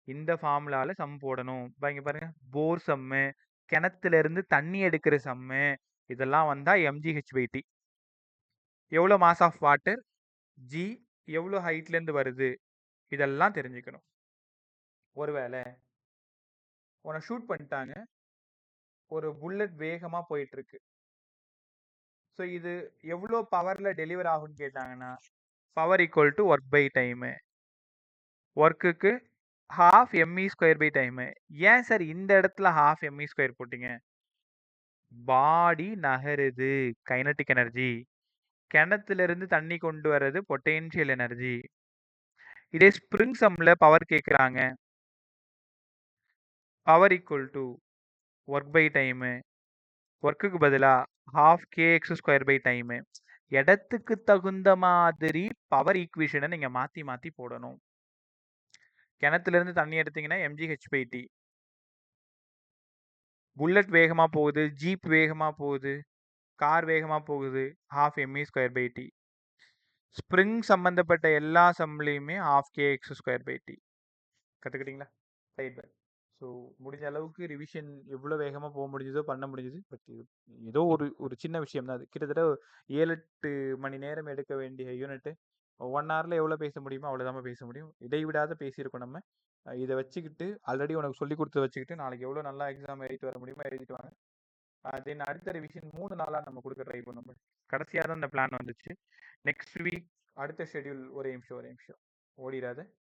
இந்த ஃபார்முலால சம் போடணும். இங்கே பாருங்க, போர் சம்மு, கிணத்துல இருந்து தண்ணி எடுக்கிற சம்மு, இதெல்லாம் வந்தா mgh/t. எவ்வளோ மாஸ் ஆஃப் வாட்டர், g எவ்வளோ ஹைட்ல இருந்து வருது, இதெல்லாம் தெரிஞ்சுக்கணும். ஒருவேளை உன்னை ஷூட் பண்ணிட்டாங்க, ஒரு புல்லட் வேகமா போயிட்டு இருக்கு. ஸோ இது எவ்வளோ பவர்ல டெலிவர் ஆகும்னு கேட்டாங்கன்னா power equal to work by time. ஒர்க்குக்கு half me² பை டைமு. ஏன் சார் இந்த இடத்துல half me² போட்டீங்க? பாடி நகருது, கைனட்டிக் எனர்ஜி. கிணத்துல இருந்து தண்ணி கொண்டு வர்றது பொட்டென்ஷியல் எனர்ஜி. இதே ஸ்ப்ரிங் சம்ல பவர் கேட்குறாங்க, power equal to work by time. ஒர்க்குக்கு பதிலாக half kx² பை டைமு. இடத்துக்கு தகுந்த மாதிரி பவர் ஈக்குவேஷனை நீங்க மாத்தி மாத்தி போடணும். கிணத்துல இருந்து தண்ணி எடுத்தீங்கன்னா mgh/t. புல்லட் வேகமா போகுது, ஜீப் வேகமா போகுது, கார் வேகமா போகுது, half me² by t. Spring சம்பந்தப்பட்ட எல்லா சம்லையுமே half kx² பை t. கற்றுக்கிட்டீங்களா? Right bye. ஸோ முடிஞ்ச அளவுக்கு ரிவிஷன் எவ்வளோ வேகமாக போக முடிஞ்சதோ பண்ண முடிஞ்சது. பட் ஏதோ ஒரு சின்ன விஷயம் தான் அது. கிட்டத்தட்ட 7-8 மணி நேரம் எடுக்க வேண்டிய யூனிட்டு 1 ஹவரில் எவ்வளோ பேச முடியுமோ அவ்வளோதான் பேச முடியும். இடைவிடாத பேசியிருக்கோம் நம்ம. இதை வச்சுக்கிட்டு ஆல்ரெடி உனக்கு சொல்லி கொடுத்து வச்சுக்கிட்டு நாளைக்கு எவ்வளோ நல்லா எக்ஸாம் எழுதிட்டு வர முடியுமோ எழுதிட்டு வாங்க. தென் அடுத்த ரிவிஷன் 3 நாளாக நம்ம கொடுக்க ட்ரை பண்ணோம். கடைசியாக தான் இந்த பிளான் வந்துச்சு. நெக்ஸ்ட் வீக் அடுத்த ஷெட்யூல். ஒரே நிமிஷம் ஓடிடாது.